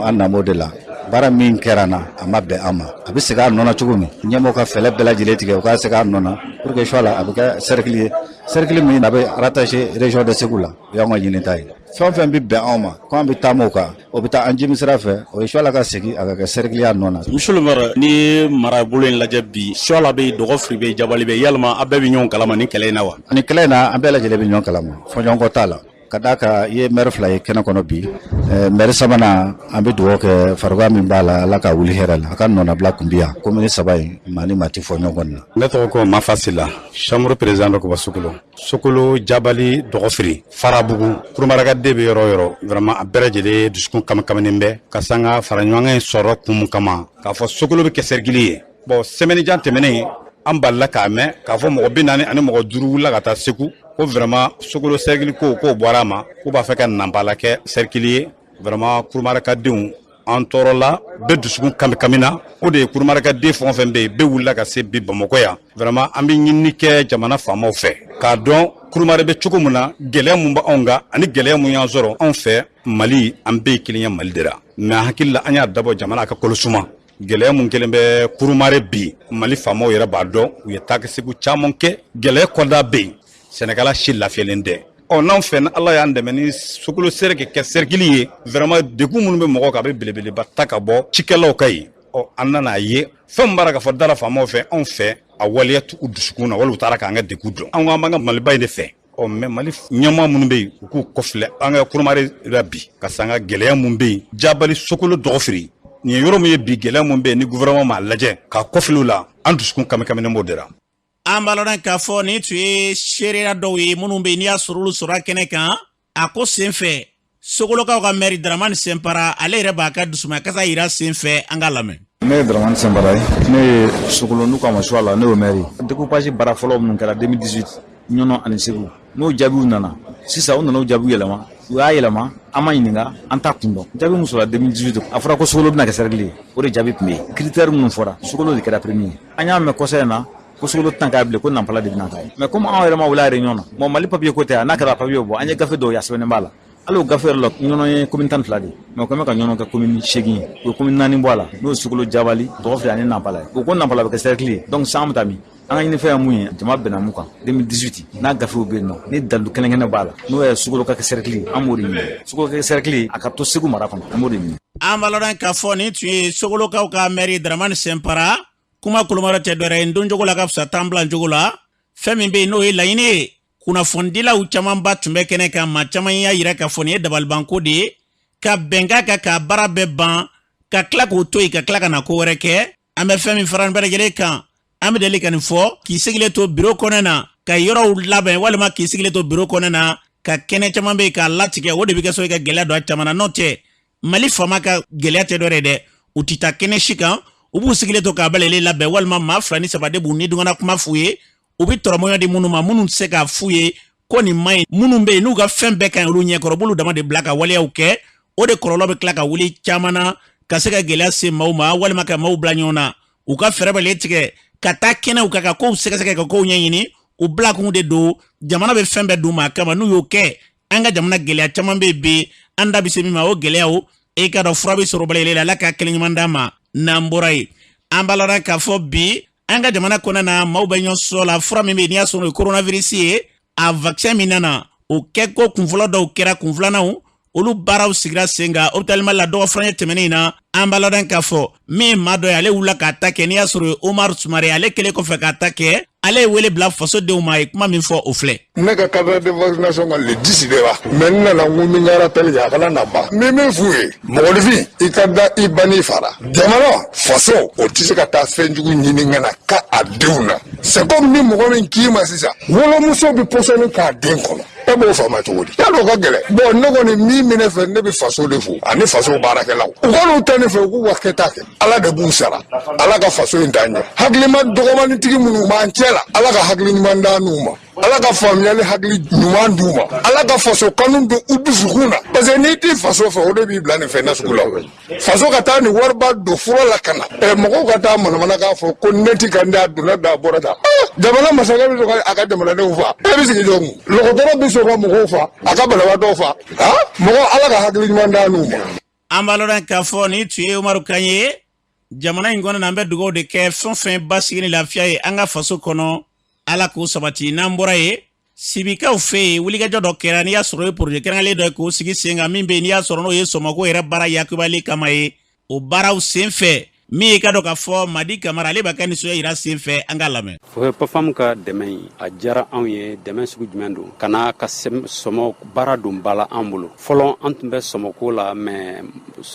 an nam'o de la baara min kɛra na a ma bɛn an ma a bɛ segin a nɔ na cogo min ɲɛmɔgɔ ka fɛlɛ bɛɛ lajɛlen tigɛ u ka segin a nɔ na pour que choix la a bɛ kɛ cercle ye cercle min a bɛ rattaché région de Segu la o y'anw ka ɲinita ye fɛn o fɛn bɛ bɛn anw ma ko an bɛ taama o kan o bɛ taa an jimi sira fɛ o ye choix la ka segin a ka kɛ cercle ye a nɔ na. Monsieur le maire ni marabolo in lajɛ bi choix la bɛ Dɔgɔfiri bɛ Jabali bɛ yalima a bɛɛ bɛ ɲɔgɔn kalama ni kɛlɛ in na wa. Ni kɛlɛ in na an bɛɛ lajɛlen bɛ ɲɔgɔn kalama fɔɲɔgɔnkɔ t'a la. Ka d'a kan i ye maire fila ye kɛnɛ kɔnɔ bi maire sabanan an bɛ dugawu kɛ farigan min b'a la ala ka wuli hɛrɛ la a ka nɔnabila kun bi yan commune 3 in maa ni maa tɛ fɔ ɲɔgɔn na. Ne tɔgɔ ko Mafasila chambre président dɔ ko bɔ Sokolo Jabali Dɔgɔfiri Farabugu Kurumarakaden bɛ yɔrɔ o yɔrɔ vraiment a bɛɛ lajɛlen dusukun kamakamaninen bɛ ka sanga fara ɲɔgɔn in sɔrɔ kun mun kama k'a fɔ Sokolo bɛ kɛ cercle ye bon semaine jan tɛmɛnen an balila k'a mɛn k'a fɔ mɔgɔ 40 ani mɔgɔ 5 wulila ka taa Segu ko vraiment Sokolo cercle ko bɔra a ma k'u b'a fɛ ka nanbala kɛ cercle ye vraiment Kurumarakadenw an tɔɔrɔ la bɛɛ dusukun kami na o de ye Kurumarakaden fɛn o fɛn bɛ yen bɛɛ wulila ka se bi Bamakɔ yan vraiment an bɛ ɲinini kɛ jamana faamaw fɛ k'a dɔn Kurumare bɛ cogo min na gɛlɛya mun b'anw kan ani gɛlɛya mun y'an sɔrɔ anw fɛ Mali an bɛɛ ye kelen ye Mali de la mais hakili la an y'a dabɔ jamana ka kɔlɔsuma gɛlɛya mun kelen bɛ Kurumare bi Mali faamaw yɛrɛ b'a dɔn u ye taakasegu caman kɛ gɛlɛya kɔda bɛ yen Sɛnɛgala si lafiyalen tɛ n'anw fɛ ni Ala y'an dɛmɛ ni Sokolo sera kɛ cercle ye vraiment degun minnu bɛ mɔgɔw kan a bɛ belebeleba ta ka bɔ cikɛlaw ka ye an nana ye fɛn min b'a ka fɔ dala faamaw fɛ anw fɛ a waleya t'u dusukun na wali u taara k'an ka degun dɔn an ko an b'an ka Maliba in de fɛ mais Mali ɲɛmaa minnu bɛ yen u k'u kɔfilɛ an ka Kurumare la bi ka sanga gɛlɛya mun bɛ yen Jabali Sokolo Dɔgɔfiri nin ye yɔrɔ min ye bi gɛlɛya mun bɛ yen ni gouvernement m'a lajɛ k'a kɔfilɛ la an dusukun kamikamin b'o de la. An b'a lɔn k'a fɔ nin tun ye seereya dɔw ye minnu bɛ yen n'i y'a sɔrɔ olu sɔrɔ a kɛnɛ kan a ko senfɛ Sogolokaw ka maire Dramane Senpara ale yɛrɛ b'a ka dusumakasa yira senfɛ an ka lamɛn. Ne ye Dramane Senpara ye ne ye Sogolo n'u k'a ma choix la ne y'o maire ye découpage baara fɔlɔ minnu kɛra 2018 Ɲɔnɔ ani Segu n'o jaabiw nana sisan u nana o jaabiw yɛlɛma u y'a yɛlɛma an ma ɲininka an t'a kun dɔn jaabi min sɔrɔla 2018 a fɔra ko Sogolo bɛna kɛ cercle ye o de jaabi tun bɛ yen critère minnu fɔra Sogolo de kɛra premier ye an y'a mɛn kɔsɛ in na ko Sogolo tan k'a bilen ko nanpala de bɛna k'a ye mais comme anw yɛrɛ ma wuli a réunion na bon Mali papier ko tɛ n'a kɛra papier bɔ an ye gafe dɔw ye a sɛbɛnnen b'a la hali o gafe yɛrɛ la Ɲɔnɔ ye commune 12 de mais o kɛn bɛ ka Ɲɔnɔ kɛ commune 8 ye o ye commune 4 bɔ a la n'o ye Sogolo Jabali Dɔgɔfiri ani nanpala ye o ko nanpala bɛ kɛ cercle ye donc san bɛ taa min an ka ɲinifɛn ye mun ye jama bɛnna mun kan 2018 n'a gafew bɛ yen nɔ ni dalu kɛnɛkɛnɛ b'a la n'o ye Sogolo ka kɛ cercle ye an b'o de ɲini Sogolo ka kɛ cercle ye a ka to Segu mara kɔnɔ an b'o de ɲini. An b'a lɔn k'a fɔ nin tun ye Sogolokaw ka maire Dramane Senpara kuma kolomara tɛ dɔ wɛrɛ ye n don cogo la ka fisa tan bila cogo la fɛn min bɛ yen n'o ye laɲini ye kunnafonidilaw camanba tun bɛ kɛnɛ kan maa caman y'a yira k'a fɔ nin ye dabalibanko de ye ka bɛnkan kan k'a baara bɛɛ ban ka tila k'o to yen ka tila ka na ko wɛrɛ kɛ an bɛ fɛn min fara nin bɛɛ lajɛlen kan an bɛ deli ka nin fɔ k'i sigilen to bureau kɔnɔ na ka yɔrɔw labɛn walima k'i sigilen to bureau kɔnɔ na ka kɛnɛ caman bɛ yen k'a latigɛ o de bɛ kɛ so i ka gɛlɛya don a caman na n'o tɛ Mali faama ka gɛlɛya tɛ dɔ wɛrɛ ye dɛ u tɛ taa kɛnɛ si kan u b'u sigilen to k'a balalen labɛn walima maa 2 ni 3 de b'u ni dungana kuma f'u ye u bɛ tɔrɔmɔɲɔ di minnu ma minnu tɛ se k'a f'u ye ko nin ma ɲi minnu bɛ yen n'u ka fɛn bɛɛ ka ɲi olu ɲɛkɔrɔ b'olu dama de bila ka waleyaw kɛ o de kɔlɔlɔ bɛ tila ka wuli caman na ka se ka gɛlɛya se maaw ma walima ka maaw bila ɲɔgɔn na u ka fɛɛrɛ bɛ tigɛ ka taa kɛnɛw kan ka kow sɛgɛsɛgɛ ka kow ɲɛɲini u bila kun de don jamana bɛ fɛn bɛɛ d'u ma kama n'u y'o kɛ an ka jamana gɛlɛya caman bɛ bi an da bɛ se min ma o gɛlɛyaw e ka dɔn fura bɛ sɔrɔ bala la ala ka kelen ɲuman d'a ma n'an bɔra yen an b'a lɔn k'a fɔ bi an ka jamana kɔnɔ na maaw bɛ ɲɔgɔn sɔrɔ la fura min bɛ yen n'i y'a sɔrɔ o ye coronavirus ye a vaccin min nana o kɛ ko kunfɔlɔ dɔw kɛra kunfilananw olu baaraw sigira sen kan hôpital Mali la dɔgɔfuranye tɛmɛnen in na an b'a lɔn k'a fɔ min maa dɔ ye ale wulila k'a ta kɛ n'i y'a sɔrɔ Omar Sumare ale kelen kɔfɛ k'a ta kɛ ale ye wele bila fasodenw ma a ye kuma min fɔ o filɛ. Ne ka carte de vaccination kan le 10 de la mais n nana n ko min kɛra rappel kɛ a kana na ban n bɛ min f'u ye mɔgɔnifin i ka da i ba n'i fara jamana faso o tɛ se ka taa fɛn jugu ɲini ka na ka a denw na c'est comme ni mɔgɔ min k'i ma sisan wolomuso bɛ pɔsɔni k'a den kɔnɔ e b'o faama cogo di? Y'a dɔn ka gɛlɛn. Bon ne kɔni min bɛ ne fɛ ne bɛ faso de fo ani faso baarakɛlaw. U kɔni tɛ ne fɛ u k'u ka kɛta kɛ. Ala de b'u sara. Ala ka faso in taa ɲɛ. Hakilima dɔgɔmanitigi minnu b'an cɛ la, Ala ka hakili ɲuman d'a n'u ma. Ala ka faamuyali hakili ɲuman d'u ma. Ala ka faso kanu don u dusukun na. Parce que n'i t'i faso fɛ o de b'i bila nin fɛn na sugu la. Faso ka taa nin wariba don fura la ka na. Mɔgɔw ka taa manamana k'a fɔ ko ne ti ka da donna da bɔra ta. Jamana masakɛ bɛ sɔn a ka jamanadenw fa. E bɛ sigi jɔn kun. Lɔgɔtɔrɔ bɛ sɔn ka mɔgɔw fa. A ka banabaatɔw fa. Mɔgɔ Ala ka hakili ɲuman d'a n'u ma. An b'a lɔn k'a fɔ ni tun ye Umaru Kan ye jamana in kɔnɔ na an bɛ dugawu de kɛ fɛn fɛn basigi ni lafiya ye an ka faso kɔnɔ Ala k'o sabati n'an bɔra ye sibikaw fɛ yen wulikajɔ dɔ kɛra n'i y'a sɔrɔ ye projet kɛrɛnkɛrɛnlen dɔ ye k'o sigi sen kan min bɛ yen n'i y'a sɔrɔ n'o ye Sɔmɔko yɛrɛ baara yakubali kama ye o baaraw sen fɛ min ye ka dɔn k'a fɔ Madi Kamara ale b'a ka nisɔndiya yira sen fɛ an k'a lamɛn. FEPAFAM ka dɛmɛ in a diyara anw ye dɛmɛ sugu jumɛn don ka na ka sɔmɔ baara don ba la an bolo fɔlɔ an tun bɛ sɔmɔko la mais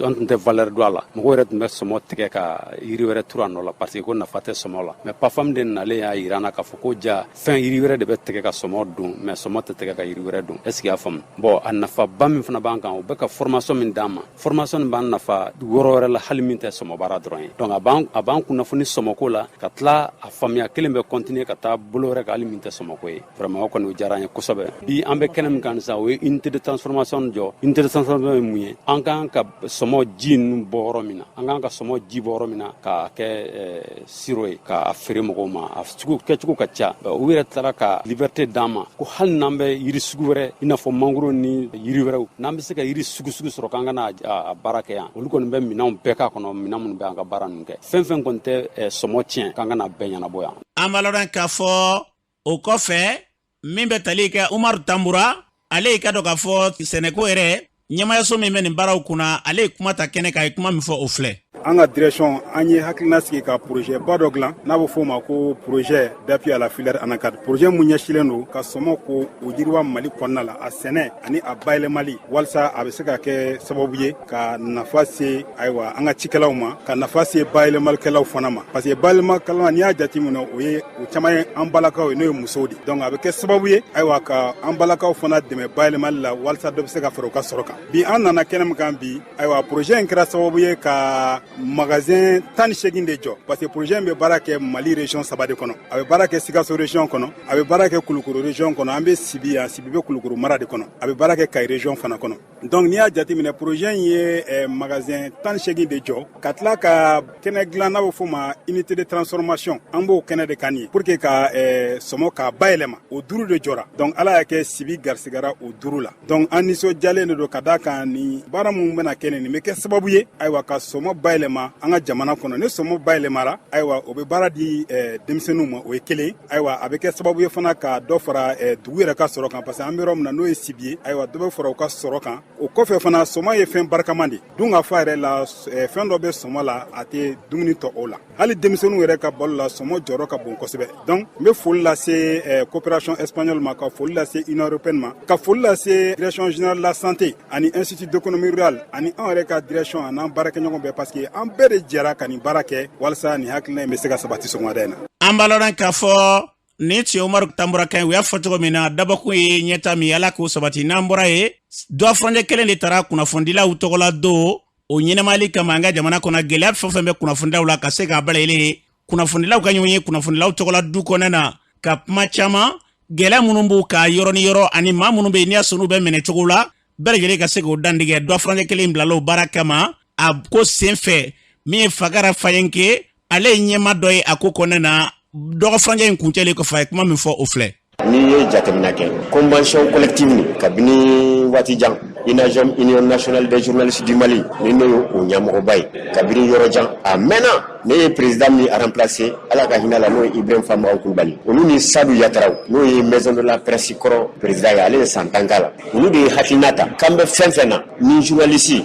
an tun tɛ valeur don a la mɔgɔw yɛrɛ tun bɛ sɔmɔ tigɛ ka yiri wɛrɛ turu a nɔ la parce que ko nafa tɛ sɔmɔ la mais PAFAM de nalen y'a yira an na k'a fɔ ko ja fɛn yiri wɛrɛ de bɛ tigɛ ka sɔmɔ don mais sɔmɔ tɛ tigɛ ka yiri wɛrɛ don est ce que y'a faamu bon a nafaba min fana b'an kan o bɛ ka formation min d'an ma formation min b'an nafa yɔrɔ wɛrɛ la hali min tɛ sɔmɔ baara dɔrɔn ye donc a b'an kunnafoni sɔmɔko la ka tila a faamuya kelen bɛ continuer ka taa bolo wɛrɛ kan hali min tɛ sɔmɔko ye vraiment o kɔni o diyara an ye kosɛbɛ bi an bɛ kɛnɛ min kan sisan o ye unité de transformation jɔ unité de transformation ye mun ye an kan ka sɔmɔ ji ninnu bɔ yɔrɔ min na an kan ka sɔmɔ ji bɔ yɔrɔ min na k'a kɛ siro ye k'a feere mɔgɔw ma a kɛcogo ka ca u yɛrɛ taara ka liberté d'an ma ko hali n'an bɛ yiri sugu wɛrɛ i n'a fɔ mangoro ni yiri wɛrɛw n'an bɛ se ka yiri sugu sɔrɔ k'an ka na a baara kɛ yan olu kɔni bɛ minɛnw bɛɛ k'a kɔnɔ minɛn minnu bɛ an ka baara ninnu kɛ fɛn fɛn kɔni tɛ sɔmɔ tiɲɛ k'an ka na bɛɛ ɲɛnabɔ yan. An b'a lɔn k'a fɔ o kɔfɛ min bɛ tali kɛ Umaru Tambura ale y'i ka dɔn k'a fɔ sɛnɛko yɛrɛ ɲɛmayaso min bɛ nin baaraw kunna ale ye kuma ta kɛnɛ kan a ye kuma min fɔ o filɛ. An ka direction an ye hakilina sigi ka projet ba dɔ dilan n'a bɛ fɔ o ma ko projet d'appui à la filière anacarde projet mun ɲɛsilen don ka sɔmɔ ko o yiriwa Mali kɔnɔna la a sɛnɛ ani a bayɛlɛmali walasa a bɛ se ka kɛ sababu ye ka nafa se ayiwa an ka cikɛlaw ma ka nafa se bayɛlɛmalikɛlaw fana ma parce que bayɛlɛmalikɛlaw n'i y'a jateminɛ o ye o caman ye an balakaw ye n'o ye musow de donc a bɛ kɛ sababu ye ayiwa ka an balakaw fana dɛmɛ bayɛlɛmali la walasa dɔ bɛ se ka fara u ka sɔrɔ kan bi an nana kɛnɛ min kan bi ayiwa projet in kɛra sababu ye ka magasin 18 de jɔ parce que projet in bɛ baara kɛ Mali région 3 de kɔnɔ a bɛ baara kɛ Sikaso région kɔnɔ a bɛ baara kɛ Kulukoro région kɔnɔ an bɛ Sibi yan Sibi bɛ Kulukoro mara de kɔnɔ a bɛ baara kɛ Kayi région fana kɔnɔ donc n'i y'a jateminɛ projet in ye magasin 18 de jɔ ka tila ka kɛnɛ dilan n'a bɛ fɔ o ma unité de transformation an b'o kɛnɛ de kan ye pour que ka sɔmɔ k'a bayɛlɛma o 5 de jɔra donc Ala y'a kɛ Sibi garisigara o 5 la donc an nisɔndiyalen de don ka d'a kan ni baara mun bɛna kɛ nin bɛ kɛ sababu ye ayiwa ka sɔmɔ bayɛlɛma an ka jamana kɔnɔ ni sɔmɔ bayɛlɛmara ayiwa o bɛ baara di denmisɛnninw ma o ye kelen ayiwa a bɛ kɛ sababu ye fana ka dɔ fara dugu yɛrɛ ka sɔrɔ kan parce que an bɛ yɔrɔ min na n'o ye Sibi ye ayiwa dɔ bɛ fara u ka sɔrɔ kan o kɔfɛ fana sɔmɔ ye fɛn barikaman de dun ka fɔ yɛrɛ la fɛn dɔ bɛ sɔmɔ la a tɛ dumuni tɔ o la hali denmisɛnninw yɛrɛ ka balo la sɔmɔ jɔyɔrɔ ka bon kosɛbɛ donc n bɛ foli lase coopération espagnole ma ka foli lase union européenne ma ka foli lase direction générale de la santé ani institut d'économie rurale ani an yɛrɛ ka direction a n'an baarakɛɲɔgɔn bɛɛ parce que an bɛɛ de jɛra ka nin baara kɛ walasa nin hakilina in bɛ se ka sabati sɔgɔmada in na. An b'a lɔn k'a fɔ ni tun ye Umaru Tambura kan ye u y'a fɔ cogo min na dabɔkun ye ɲɛta min Ala k'o sabati n'an bɔra ye dɔ furancɛ kelen de taara kunnafonidilaw tɔgɔla don o ɲɛnamali kama an ka jamana kɔnɔ gɛlɛya fɛn fɛn bɛ kunnafonidilaw la ka se k'a balayɛlɛ kunnafonidilaw ka ɲɔgɔn ye kunnafonidilaw tɔgɔla du kɔnɔ na ka kuma caman gɛlɛya minnu b'u ka yɔrɔ ni yɔrɔ ani maa minnu bɛ yen n'i y'a sɔrɔ n'u bɛ minɛ cogo la bɛɛ lajɛlen ka se k'o dantigɛ dɔ furancɛ kelen bilala o baara kama a ko sen fɛ min ye Fagara Fayenke ale ye ɲɛma dɔ ye a ko kɔnɔna na dɔgɔ furancɛ in kuncɛlen kɔfɛ a ye kuma min fɔ o filɛ. N'i ye jateminɛ kɛ convention collective nin kabini waati jan INAJOM Union nationale des journalistes du Mali ni n'o ye o ɲɛmɔgɔba ye kabini yɔrɔ jan a mɛnna ne ye président min remplacé Ala ka hinɛ la n'o ye Ibrahim Fambaw Kulibali olu ni Sadu Yataraw n'o ye maison de la presse kɔrɔ président ye ale ye san 10 k'a la olu de ye hakilina ta k'an bɛ fɛn fɛn na ni journaliste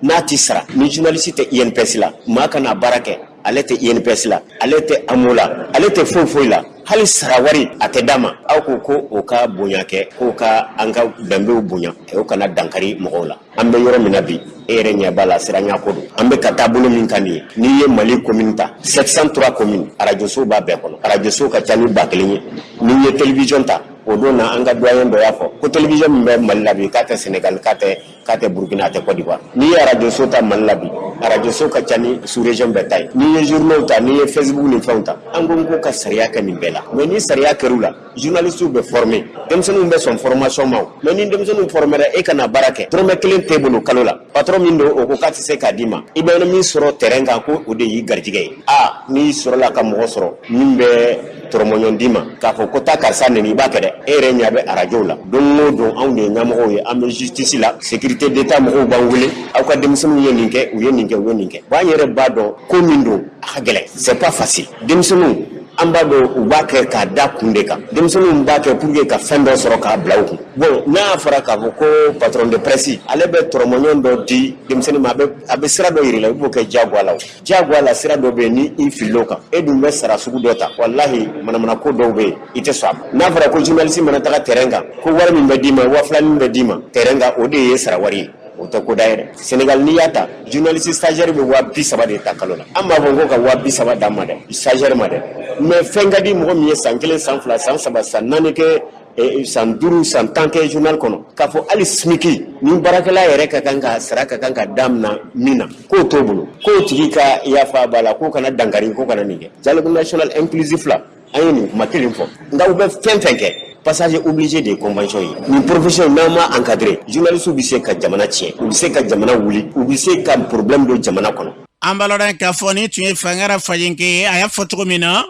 n'a ti sara ni journaliste tɛ INPS la maa kana baara kɛ ale tɛ INPS la ale tɛ AMO la ale tɛ foyi la hali sara wari a tɛ d'a ma aw ko o ka bonya kɛ k'o ka an ka danbew bonya o kana dankari mɔgɔw la an bɛ yɔrɔ min na bi e yɛrɛ ɲɛ b'a la siranya ko don an bɛ ka taabolo min kan nin ye n'i ye Mali commune ta 703 communes arajosow b'a bɛɛ kɔnɔ arajosow ka ca ni 1000 ye n'i ye télévision ta o don na an ka doyen dɔ y'a fɔ ko télévision min bɛ Mali la bi k'a tɛ Sénégal k'a tɛ Burkina a tɛ Côte d'Ivoire n'i ye radio so ta Mali la bi radio so ka ca ni sous région bɛɛ ta ye n'i ye journaux ta n'i ye Facebook ni fɛnw ta an ko ka sariya kɛ nin bɛɛ la mais ni sariya kɛr'u la journalistes bɛ former denmisɛnninw bɛ sɔn formation ma mais ni denmisɛnninw formera e kana baara kɛ dɔrɔmɛ kelen t'e bolo kalo la patron min don o ko k'a tɛ se k'a d'i ma i bɛ min sɔrɔ terrain kan ko o de y'i garijɛgɛ ye n'i sɔrɔla ka mɔgɔ sɔrɔ min bɛ tɔrɔmɔɲɔn d'i ma k'a fɔ ko taa karisa neni i b'a kɛ dɛ e yɛrɛ ɲɛ bɛ arajow la don o don anw de ye ɲɛmɔgɔw ye an bɛ justice la sécurité d'état mɔgɔw b'an wele aw ka denmisɛnninw ye nin kɛ u ye nin kɛ u ye nin kɛ bon an yɛrɛ b'a dɔn ko min don a ka gɛlɛn c'est pas facile denmisɛnninw an b'a dɔn u b'a kɛ k'a da kun de kan denmisɛnninw b'a kɛ pour que ka fɛn dɔ sɔrɔ k'a bila u kun bon n'a y'a fɔra k'a fɔ ko patron de presse ale bɛ tɔrɔmɔɲɔn dɔ di denmisɛnnin ma a bɛ sira dɔ yir'i la i b'o kɛ diyagoya la o diyagoya la sira dɔ bɛ yen ni i filila o kan e dun bɛ sara sugu dɔ ta walahi manamana ko dɔw bɛ yen i tɛ sɔn a ma n'a fɔra ko journaliste mana taga terrain kan ko wari min bɛ d'i ma 2000 min bɛ d'i ma terrain kan o de ye sara wari ye o tɛ ko da yɛrɛ Sénégal n'i y'a ta journaliste stagiaire bɛ 30,000 de ta kalo la an b'a fɔ ko ka 30,000 d'a ma dɛ stagiaire ma dɛ mais fɛn ka di mɔgɔ min ye san 1 san 2 san 3 san 4 kɛ san 5 san 10 kɛ journal kɔnɔ k'a fɔ hali SMIC ni baarakɛla yɛrɛ ka kan ka sara ka kan ka damina min na k'o t'o bolo k'o tigi ka yafa b'a la k'o kana dankari k'o kana nin kɛ dialogue national inclusif la an ye nin kuma kelen fɔ nka u bɛ fɛn fɛn kɛ passage obligé des conventions yi ni profession n'a ma encadré journaliste bi se ka jamana tiɲɛ u bi se ka jamana wuli u bi se ka problème do jamana kɔnɔ an balodan k'a fɔ ni tun ye fangara fajenke a y'a fɔ cogo min na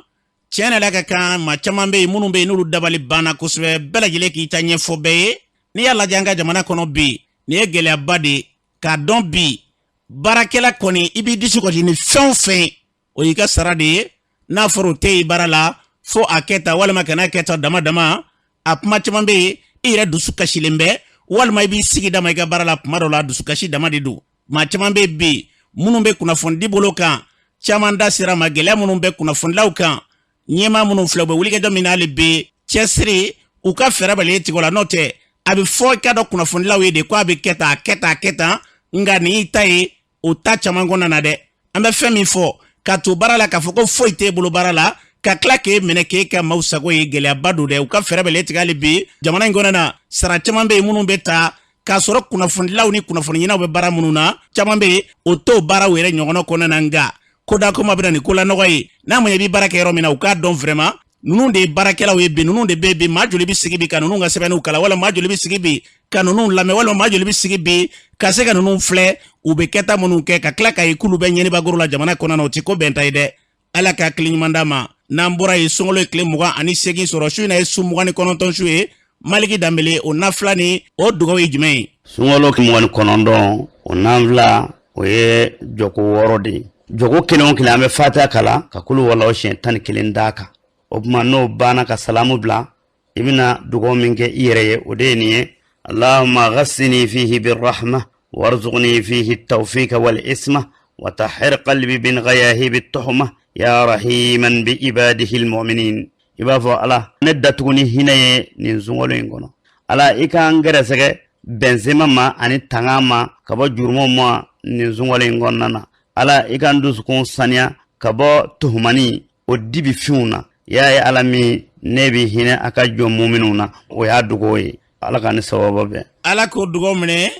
tiɲɛ la ka kan ma caman bɛ yen minnu bɛ yen n'olu dabali banna kosɛbɛ bɛɛ lajɛlen k'i ta ɲɛfɔ bɛɛ ye n'i y'a lajɛ an ka jamana kɔnɔ bi nin ye gɛlɛyaba de k'a dɔn bi baarakɛla kɔni i b'i disi gosi ni fɛn o fɛn o y'i ka sara de ye n'a fɔra o tɛ yen baara la fo a kɛta walima kana kɛta dama dama a kuma caman bɛ yen i yɛrɛ dusu kasilen bɛ walima i b'i sigi dama i ka baara la kuma dɔ la dusu kasi dama de don maa caman bɛ bi minnu bɛ kunnafoni bolo kan caman da sera ma gɛlɛya minnu bɛ kunnafonilaw kan ɲɛmaa minnu filɛ u bɛ wulikajɔ min n'ale bɛ cɛsiri u ka fɛɛrɛ bali tigɛ o la n'o tɛ a bɛ fɔ i ka dɔn kunnafonilaw ye de ko a bɛ kɛ tan nka nin y'i ta ye o ta caman kɔnɔna na dɛ an bɛ fɛn min fɔ ka to baara la k'a fɔ ko foyi t'e bolo baara la ka tila k'e minɛ k'e ka maaw sago ye gɛlɛyaba don dɛ u ka fɛɛrɛ bali tigɛ hali bi jamana in kɔnɔna na sara caman bɛ yen minnu bɛ ta k'a sɔrɔ kunnafonilaw ni kunnafoni ɲinaw bɛ baara minnu na caman bɛ yen o t'o baaraw yɛrɛ ɲɔgɔnna kɔnɔna na nka ko da koma bɛ na ni ko la nɔgɔ ye n'a ma ɲɛ i bɛ baara kɛ yɔrɔ min na u k'a dɔn vraiment ninnu de ye baarakɛlaw ye bi ninnu de bɛ bi maa joli bɛ sigi bi ka ninnu ka sɛbɛnniw kalan walima maa joli bɛ sigi bi ka ninnu lamɛn walima maa joli bɛ sigi bi ka se ka ninnu filɛ u bɛ kɛta minnu kɛ ka tila k'a ye k'olu bɛ ɲɛnibagoro la jamana kɔnɔna na o tɛ ko bɛn ta ye dɛ ala ka hakili ɲuman d'a ma n'an bɔra ye sunkalo ye tile 28 sɔrɔ su in na ye su 29 su ye Maliki Danbele o nafila ni o dugawu ye jumɛn ye sunkalo 29 o nafila o ye jɔko 6 de ye jɔko kelen o kelen an bɛ fatiha kalan ka kulu wala o siɲɛ 11 d'a kan o tuma n'o banna ka salamu bila i bɛna dugawu min kɛ i yɛrɛ ye o de ye nin ye Allahumma ghassini fihi birrahma warzuqni fihi tawfika wal isma wa tahhir qalbi bin ghayahi bit tuhma ya rahiman bi ibadihi almu'minin i b'a fɔ ala ne datuguni hinɛ ye nin sunkalo in kɔnɔ ala i k'an gɛrɛsɛgɛ bɛnsema ma ani tanga ma ka bɔ jurumaw ma nin sunkalo in kɔnɔna na ala i k'an dusukun saniya ka bɔ tuhumani o dibi fiw na y'a ye ala min ne bi hinɛ a ka jɔn muminw na o y'a dugawu ye ala ka ni sababa bɛn ala k'o dugawu minɛ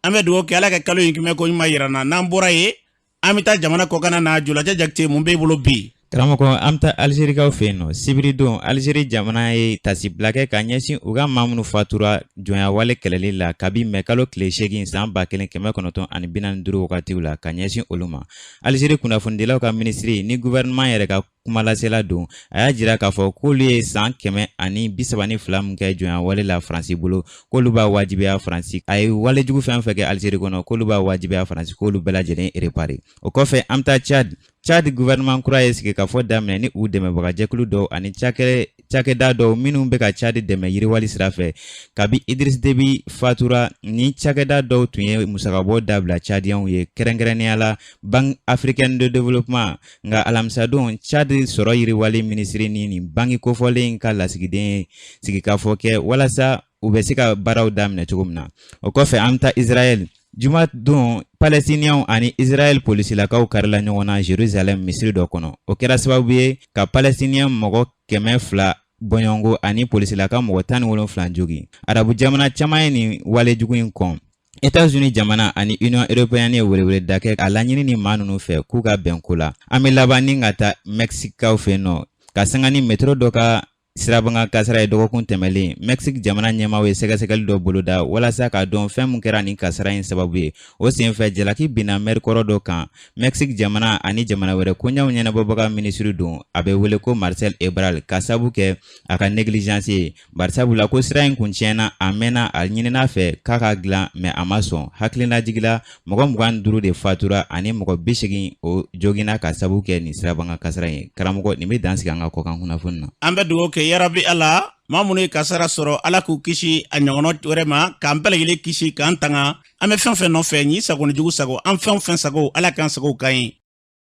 an bɛ dugawu kɛ ala ka kalo in kimɛ ko ɲuman yira na n'an bɔra ye an bɛ taa jamana kɔkan na Julaja Jakite mun b'e bolo bi karamɔgɔ an bɛ taa Alizerikaw fɛ yen nɔ sibiri don Alizeri jamana ye tasibila kɛ ka ɲɛsin u ka maa minnu fatura jɔnya wale kɛlɛli la kabi mɛ kalo tile 8 san 1945 wagatiw la ka ɲɛsin olu ma Alizeri kunnafonidilaw ka minisiri ni gouvernement yɛrɛ ka kumalasela don a y'a jira k'a fɔ k'olu ye san 132 min kɛ jɔnya wale la Faransi bolo k'olu b'a wajibiya Faransi a ye walejugu fɛn fɛn kɛ Alizeri kɔnɔ k'olu b'a wajibiya Faransi k'olu bɛɛ lajɛlen réparer o kɔfɛ an bɛ taa Chad gouvernement kura ye sigi ka fɔ daminɛ ni u dɛmɛbaga jɛkulu dɔw ani cakɛda dɔw minnu bɛ ka Chad dɛmɛ yiriwali sira fɛ kabi Idriss Déby fatura ni cakɛda dɔw tun ye musakabɔ dabila Chadiens ye kɛrɛnkɛrɛnnenya la Banque africaine de développement nka alamisa don Chad sɔrɔ yiriwali minisiri ni nin banki kofɔlen ka lasigiden sigi ka fɔ kɛ walasa u bɛ se ka baaraw daminɛ cogo min na o kɔfɛ an bɛ taa Israël Juma don Palestiniens ani Israël polisilakaw karila ɲɔgɔn na Jérusalem misiri dɔ kɔnɔ o kɛra sababu ye ka Palestiniens mɔgɔ 200 bɔɲɔngo ani polisilaka mɔgɔ 17 jogi. Arabu jamana caman ye nin wale jugu in kɔn. États-Unis jamana ani Union européenne ye welewele da kɛ a laɲini ni maa ninnu fɛ k'u ka bɛn ko la. An bɛ laban ni ka taa Mexicaw fɛ nɔ ka sanga ni métro dɔ ka sirabanga kasara ye dɔgɔkun tɛmɛlen. Mexique jamana ɲɛmaaw ye sɛgɛsɛgɛli dɔ boloda walasa ka dɔn fɛn mun kɛra nin kasara in sababu ye. O senfɛ jalaki binna maire kɔrɔ dɔ kan. Mexique jamana ani jamana wɛrɛ koɲɛw ɲɛnabɔbaga ministre don a bɛ wele ko Marcel Ebrard ka sabu kɛ a ka négligence ye. Barisabula ko sira in kun tiɲɛna a mɛnna a ɲinina fɛ k'a ka dilan mais a ma sɔn. Hakilina jigila mɔgɔ 25 de fatura ani mɔgɔ 80 o jogina ka sabu kɛ nin sirabanga kasara ye. Karamɔgɔ nin bɛ dan sigi an ka kɔkan kunnafoni na. An bɛ dugawu kɛ yarabi Ala maa minnu ye kasara sɔrɔ Ala k'u kisi a ɲɔgɔnna wɛrɛ ma k'an bɛɛ lajɛlen kisi k'an tanga. An bɛ fɛn fɛn nɔfɛ ɲi sago ni jugu sago an fɛn fɛn sago Ala k'an sago kan ye.